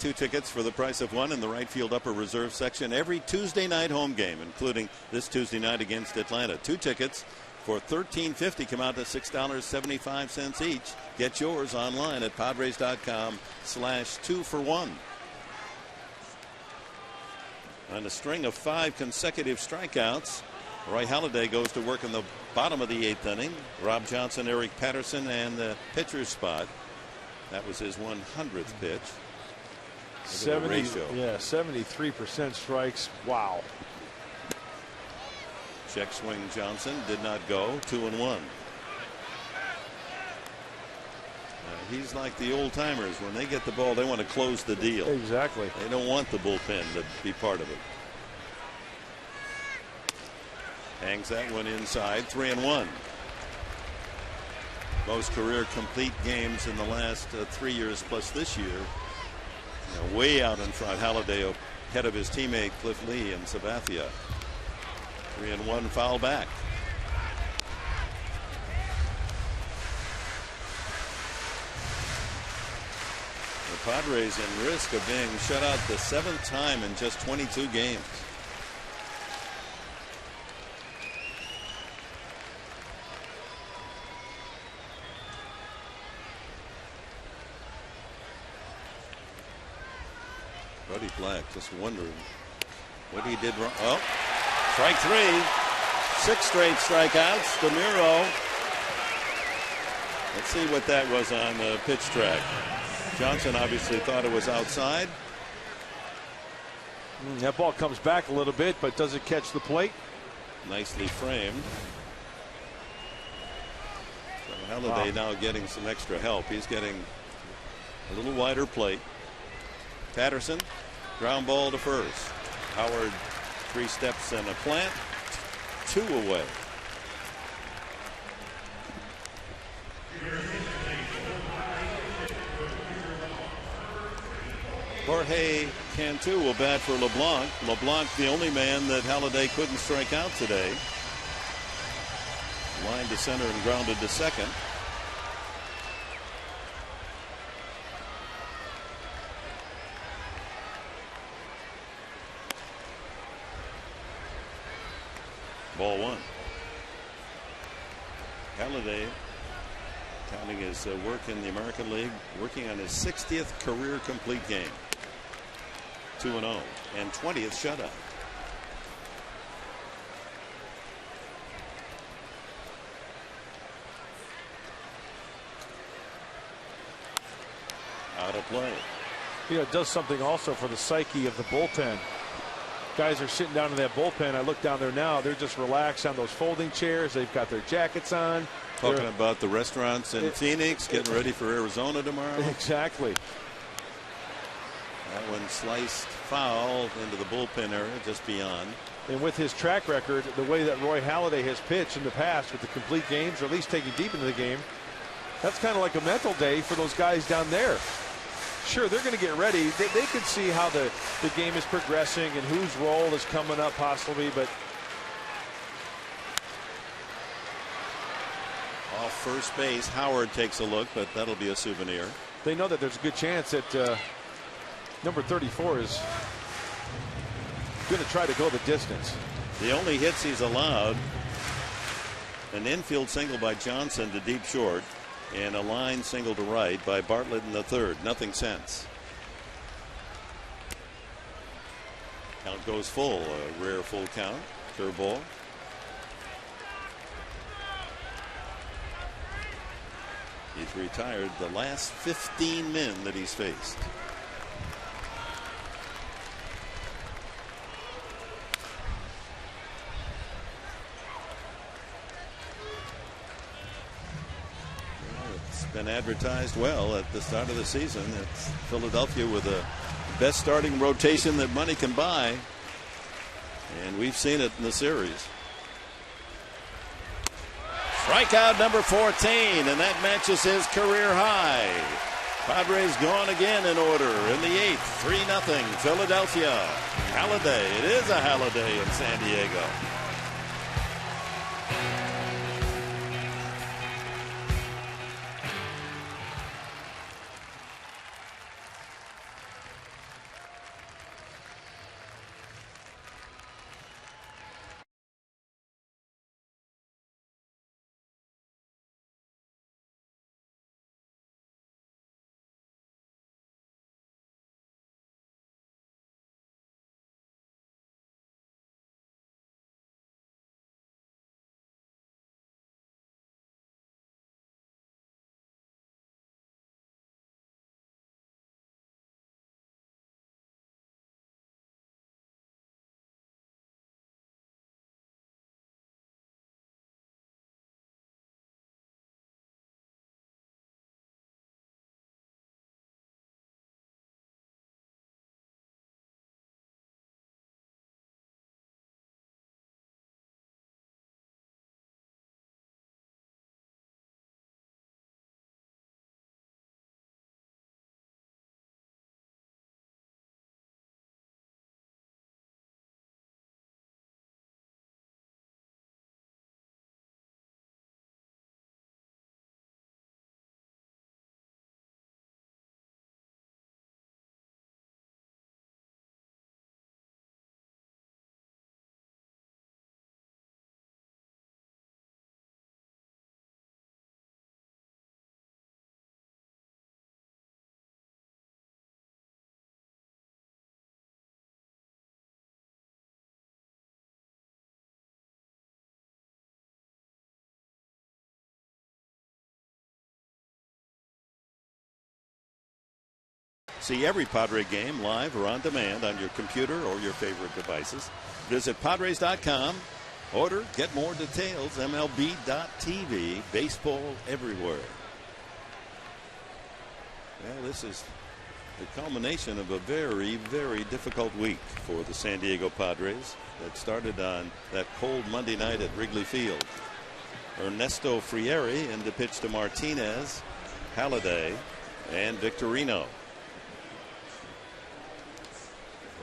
2 tickets for the price of 1 in the right field upper reserve section every Tuesday night home game, including this Tuesday night against Atlanta. 2 tickets for $13.50 come out to $6.75 each. Get yours online at Padres.com/2-for-1. On a string of 5 consecutive strikeouts, Roy Halladay goes to work in the bottom of the 8th inning. Rob Johnson, Eric Patterson, and the pitcher's spot. That was his 100th pitch. 73% strikes. Wow. Check swing Johnson did not go. 2-1. He's like the old timers. When they get the ball, they want to close the deal. Exactly. They don't want the bullpen to be part of it. Hangs that one inside. 3-1. Most career complete games in the last 3 years plus this year. Way out in front. Halladay ahead of his teammate Cliff Lee and Sabathia. 3-1 foul back. The Padres in risk of being shut out the 7th time in just 22 games. LeBlanc just wondering what he did wrong. Oh, strike 3. 6 straight strikeouts. DeMuro. Let's see what that was on the pitch track. Johnson obviously thought it was outside. That ball comes back a little bit, but doesn't catch the plate. Nicely framed. So Halladay now getting some extra help. He's getting a little wider plate. Patterson, ground ball to first. Howard, 3 steps and a plant. 2 away. Jorge Cantu will bat for LeBlanc. LeBlanc, the only man that Halladay couldn't strike out today. Line to center and grounded to second. Ball 1. Halladay, counting his work in the American League, working on his 60th career complete game. 2-0 and 20th shutout. Out of play. It does something also for the psyche of the bullpen. Guys are sitting down in that bullpen. I look down there now. They're just relaxed on those folding chairs. They've got their jackets on. Talking about the restaurants in Phoenix, getting ready for Arizona tomorrow. Exactly. That one sliced foul into the bullpen area, just beyond. And with his track record, the way that Roy Halladay has pitched in the past with the complete games, or at least taking deep into the game, that's kind of like a mental day for those guys down there. Sure, they're going to get ready. They can see how the game is progressing and whose role is coming up possibly, but off first base, Howard takes a look, but that'll be a souvenir. They know that there's a good chance that number 34 is going to try to go the distance. The only hits he's allowed: an infield single by Johnson to deep short, and a line single to right by Bartlett in the 3rd. Nothing since. Count goes full. A rare full count. Curveball. He's retired the last 15 men that he's faced. Been advertised well at the start of the season. It's Philadelphia with the best starting rotation that money can buy, and we've seen it in the series. Strikeout number 14, and that matches his career high. Padres gone again in order in the 8th. 3-0 Philadelphia. Halladay. It is a Halladay in San Diego. See every Padre game live or on demand on your computer or your favorite devices. Visit Padres.com. Order, get more details, MLB.tv. Baseball everywhere. Well, this is the culmination of a very, very difficult week for the San Diego Padres that started on that cold Monday night at Wrigley Field. Ernesto Frieri in to pitch to Martinez, Halladay, and Victorino.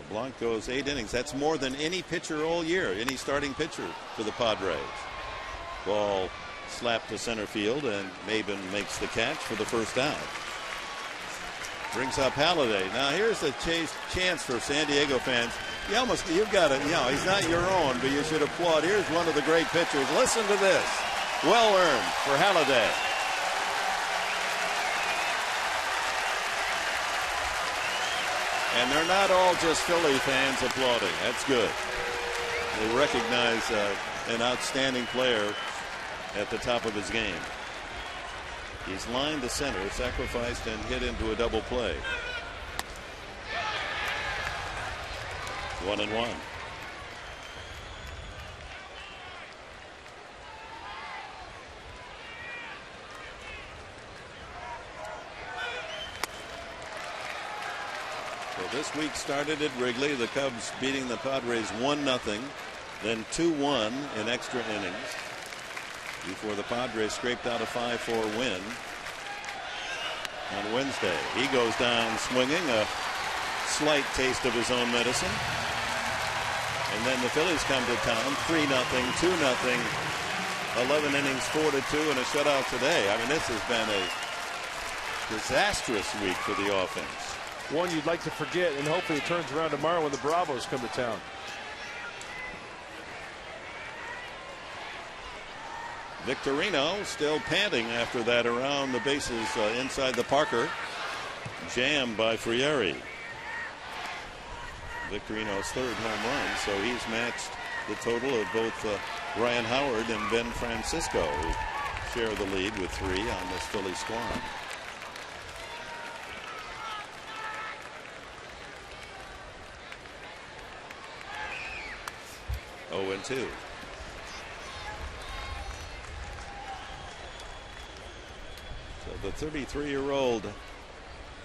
LeBlanc goes 8 innings. That's more than any pitcher all year, any starting pitcher for the Padres. Ball slapped to center field, and Maben makes the catch for the first out. Brings up Halladay. Now here's the chance for San Diego fans. You've got it. He's not your own, but you should applaud. Here's one of the great pitchers. Listen to this. Well earned for Halladay. And they're not all just Philly fans applauding. That's good. They recognize an outstanding player at the top of his game. He's lined to center, sacrificed, and hit into a double play. 1-1. So this week started at Wrigley. The Cubs beating the Padres 1-0, then 2-1 in extra innings, before the Padres scraped out a 5-4 win on Wednesday. He goes down swinging, a slight taste of his own medicine. And then the Phillies come to town, 3-0, 2-0, 11 innings, 4-2, and a shutout today. I mean, this has been a disastrous week for the offense. One you'd like to forget, and hopefully it turns around tomorrow when the Bravos come to town. Victorino still panting after that around the bases inside the Parker. Jammed by Frieri. Victorino's third home run, so he's matched the total of both Ryan Howard and Ben Francisco, who share the lead with 3 on this Philly squad. Oh, and 2. So the 33-year-old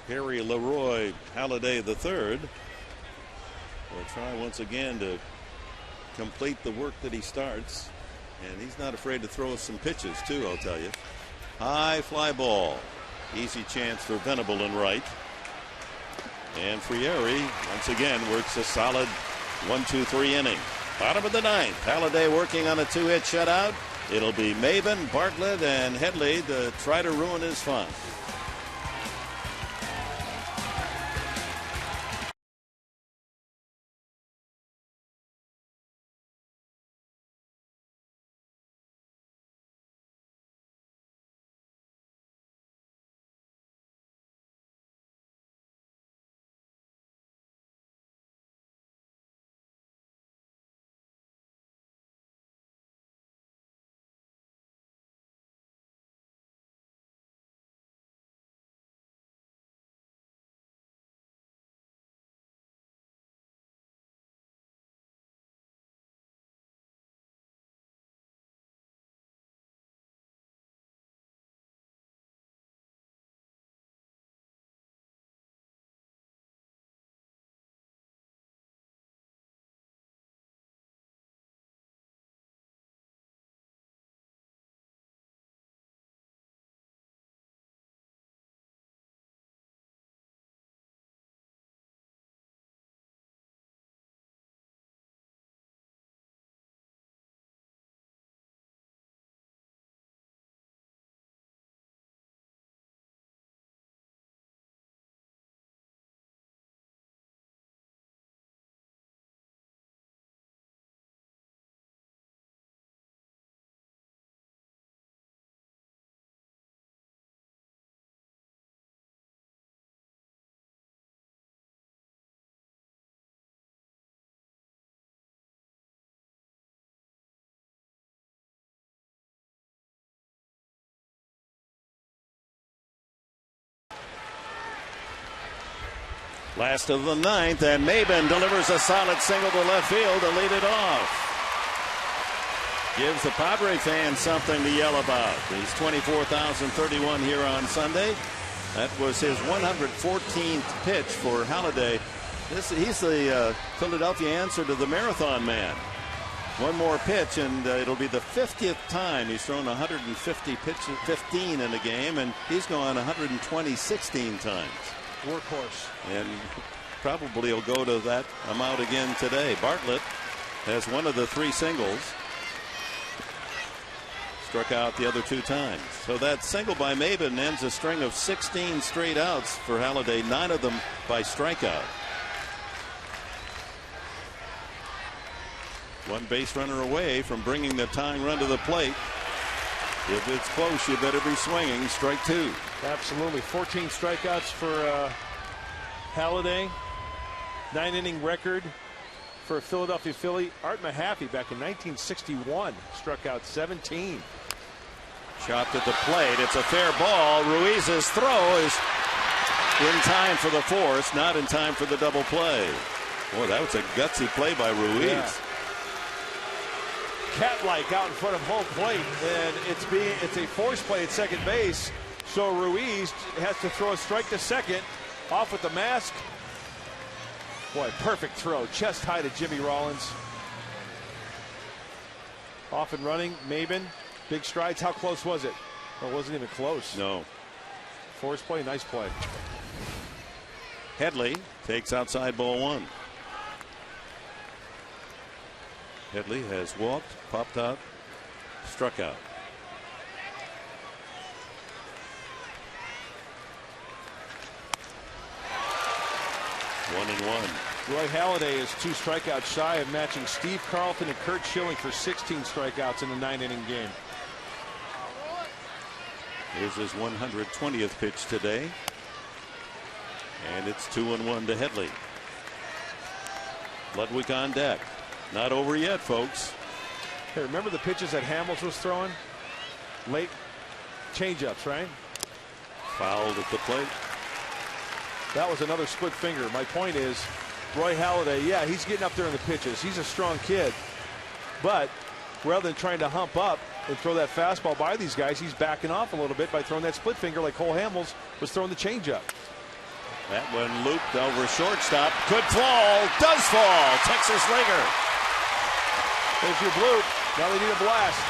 Harry Leroy Halladay III will try once again to complete the work that he starts. And he's not afraid to throw some pitches, too, I'll tell you. High fly ball. Easy chance for Venable in right. And Frieri, once again, works a solid 1-2-3 inning. Bottom of the 9th. Halladay working on a 2-hit shutout. It'll be Maben, Bartlett, and Headley to try to ruin his fun. Last of the ninth, and Maben delivers a solid single to left field to lead it off. Gives the Padre fans something to yell about. He's 24,031 here on Sunday. That was his 114th pitch for Halladay. He's the Philadelphia answer to the Marathon Man. One more pitch, and it'll be the 50th time he's thrown 150 pitches, 15 in a game, and he's gone 120 16 times. Workhorse. And probably he'll go to that amount again today. Bartlett has one of the 3 singles. Struck out the other 2 times. So that single by Maben ends a string of 16 straight outs for Halladay, 9 of them by strikeout. One base runner away from bringing the tying run to the plate. If it's close, you better be swinging. Strike 2. Absolutely. 14 strikeouts for Halladay. 9-inning record for a Philadelphia Philly. Art Mahaffey back in 1961 struck out 17. Chopped at the plate. It's a fair ball. Ruiz's throw is in time for the force, not in time for the double play. Boy, that was a gutsy play by Ruiz. Yeah. Cat-like out in front of home plate, and it's a force play at second base. So Ruiz has to throw a strike to second, off with the mask. Boy, perfect throw, chest high to Jimmy Rollins. Off and running, Maben, big strides. How close was it? Well, it wasn't even close. No. Force play, nice play. Headley takes outside ball 1. Headley has walked, popped out, struck out. One and one. Roy Halladay is 2 strikeouts shy of matching Steve Carlton and Kurt Schilling for 16 strikeouts in the 9-inning game. Here's his 120th pitch today. And it's 2-1 to Headley. Ludwig on deck. Not over yet, folks. Hey, remember the pitches that Hamels was throwing? Late changeups, right? Fouled at the plate. That was another split finger. My point is, Roy Halladay, yeah, he's getting up there in the pitches. He's a strong kid. But rather than trying to hump up and throw that fastball by these guys, he's backing off a little bit by throwing that split finger like Cole Hamels was throwing the changeup. That one looped over shortstop. Could fall. Does fall. Texas Rager. There's your bloop. Now they need a blast.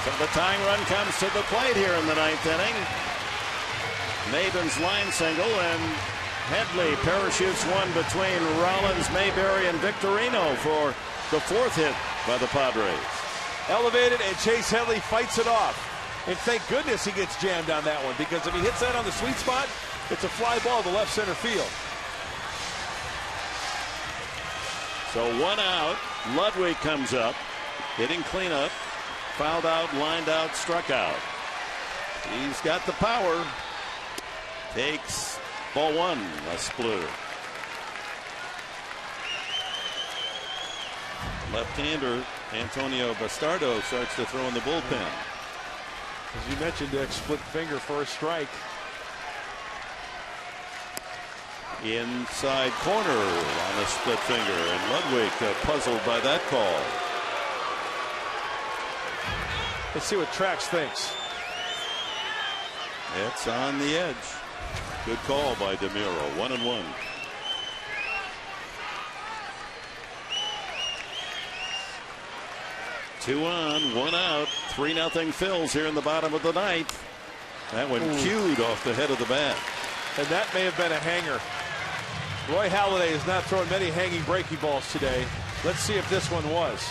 So the tying run comes to the plate here in the 9th inning. Maben's line single, and Headley parachutes one between Rollins, Mayberry, and Victorino for the 4th hit by the Padres. Elevated, and Chase Headley fights it off. And thank goodness he gets jammed on that one, because if he hits that on the sweet spot, it's a fly ball to left center field. So 1 out. Ludwig comes up, hitting cleanup, fouled out, lined out, struck out. He's got the power. Takes ball 1, a splitter. Left-hander Antonio Bastardo starts to throw in the bullpen. As you mentioned, split finger for a strike. Inside corner on a split finger, and Ludwig puzzled by that call. Let's see what Trax thinks. It's on the edge. Good call by DeMuro. 1-1. Two on, 1 out. 3-0 Phils here in the bottom of the 9th. That one cued off the head of the bat. And that may have been a hanger. Roy Halladay has not thrown many hanging breaking balls today. Let's see if this one was.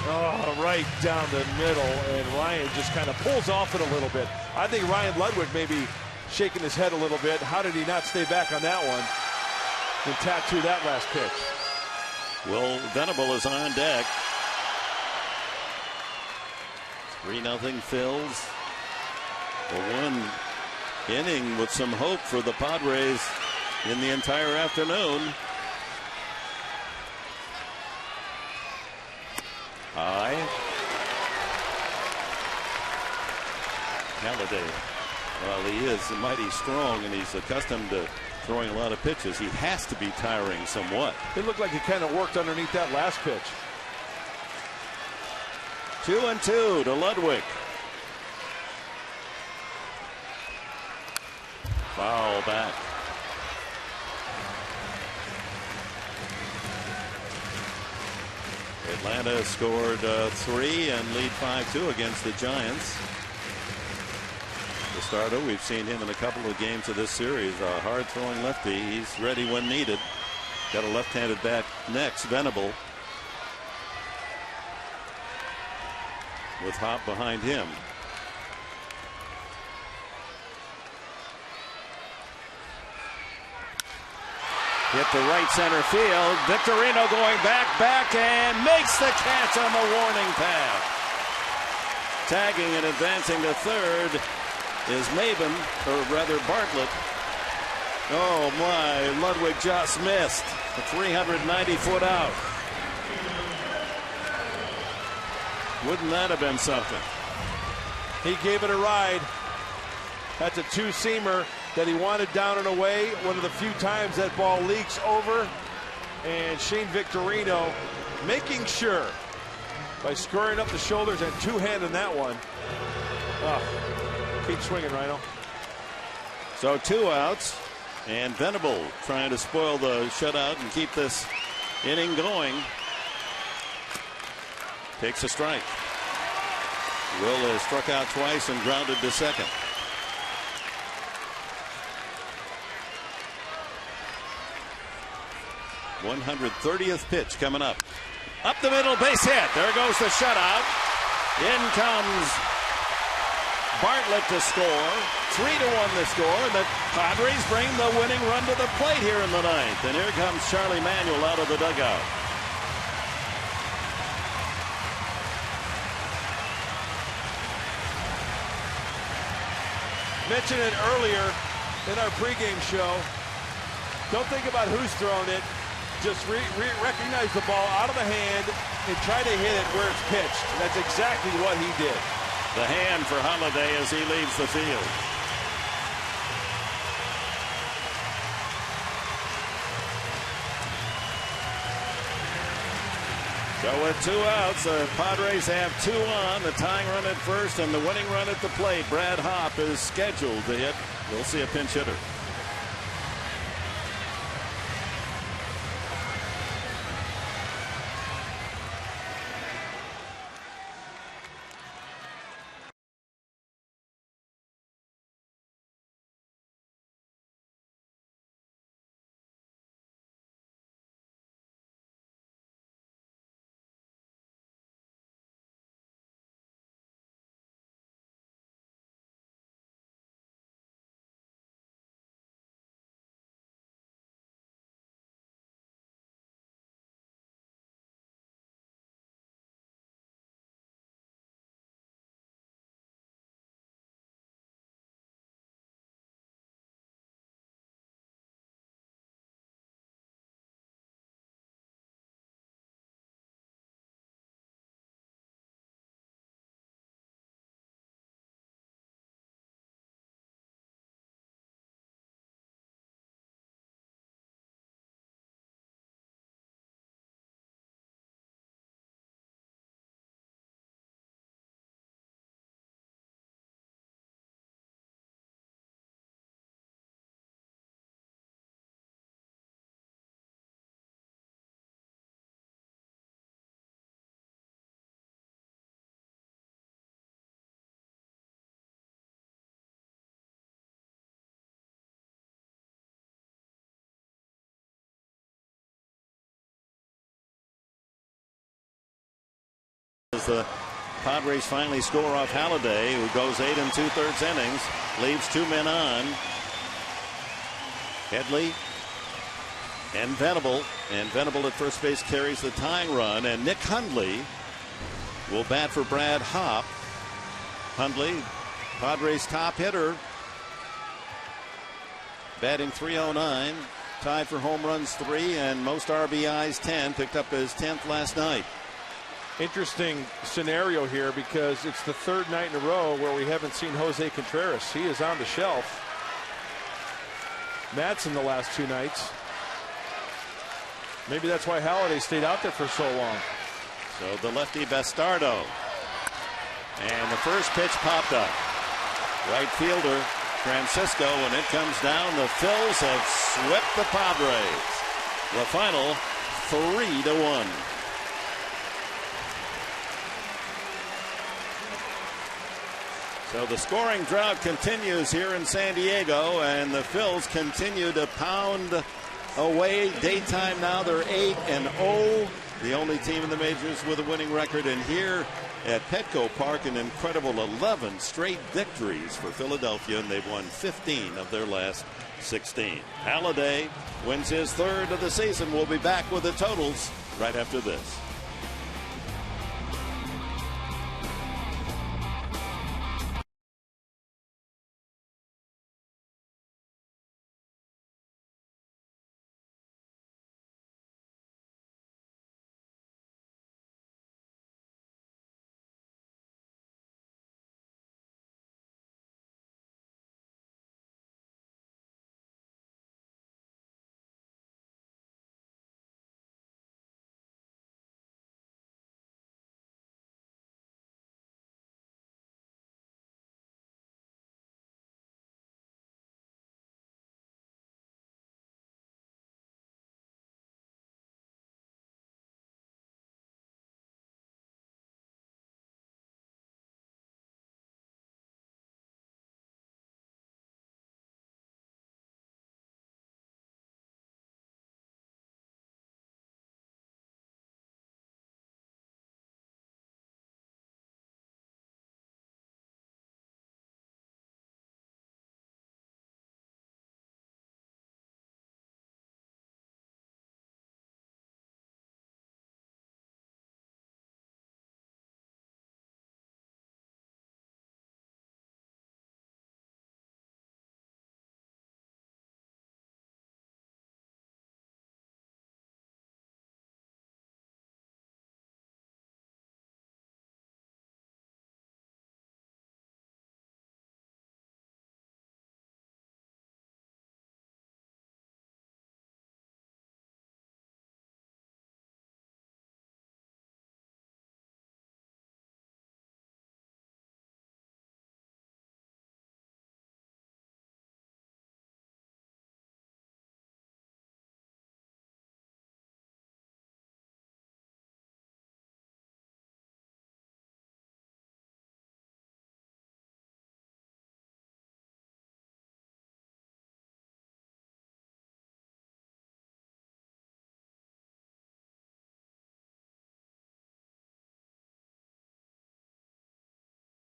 Oh, right down the middle, and Ryan just kind of pulls off it a little bit. I think Ryan Ludwig may be shaking his head a little bit. How did he not stay back on that one and tattoo that last pitch? Will Venable is on deck. 3-0 Phils. A 1 inning with some hope for the Padres in the entire afternoon. High. Halladay. Well, he is mighty strong, and he's accustomed to throwing a lot of pitches. He has to be tiring somewhat. It looked like he kind of worked underneath that last pitch. 2-2 to Ludwig. Foul back. Atlanta scored 3 and lead 5-2 against the Giants. The starter, we've seen him in a couple of games of this series. A hard throwing lefty. He's ready when needed. Got a left-handed bat next, Venable, with Hop behind him. Hit to right center field. Victorino going back, and makes the catch on the warning path. Tagging and advancing to third is Maben, or rather Bartlett. Oh my, Ludwig just missed. A 390-foot out. Wouldn't that have been something? He gave it a ride. That's a two-seamer that he wanted down and away. One of the few times that ball leaks over. And Shane Victorino making sure by squaring up the shoulders and two-handing that one. Oh, keep swinging, Rhino. So 2 outs, and Venable trying to spoil the shutout and keep this inning going. Takes a strike. Will has struck out twice and grounded to second. 130th pitch coming up. Up the middle, base hit. There goes the shutout. In comes Bartlett to score. 3-1 the score. The Padres bring the winning run to the plate here in the ninth. And here comes Charlie Manuel out of the dugout. Mentioned it earlier in our pregame show. Don't think about who's thrown it. Just recognize the ball out of the hand and try to hit it where it's pitched. That's exactly what he did. The hand for Halladay as he leaves the field. So with 2 outs, the Padres have 2 on. The tying run at first and the winning run at the plate. Brad Hopp is scheduled to hit. We'll see a pinch hitter. As the Padres finally score off Halladay, who goes 8 2/3 innings, leaves 2 men on. Headley and Venable at first base carries the tying run, and Nick Hundley will bat for Brad Hopp. Hundley, Padres top hitter, batting .309, tied for home runs 3 and most RBIs 10, picked up his 10th last night. Interesting scenario here because it's the 3rd night in a row where we haven't seen Jose Contreras. He is on the shelf. Madsen the last 2 nights. Maybe that's why Halladay stayed out there for so long. So the lefty Bastardo. And the first pitch popped up. Right fielder Francisco, and it comes down. The Phils have swept the Padres. The final 3-1. So the scoring drought continues here in San Diego, and the Phils continue to pound away. Daytime now, they're 8-0. The only team in the majors with a winning record. And here at Petco Park, an incredible 11 straight victories for Philadelphia, and they've won 15 of their last 16. Halladay wins his 3rd of the season. We'll be back with the totals right after this.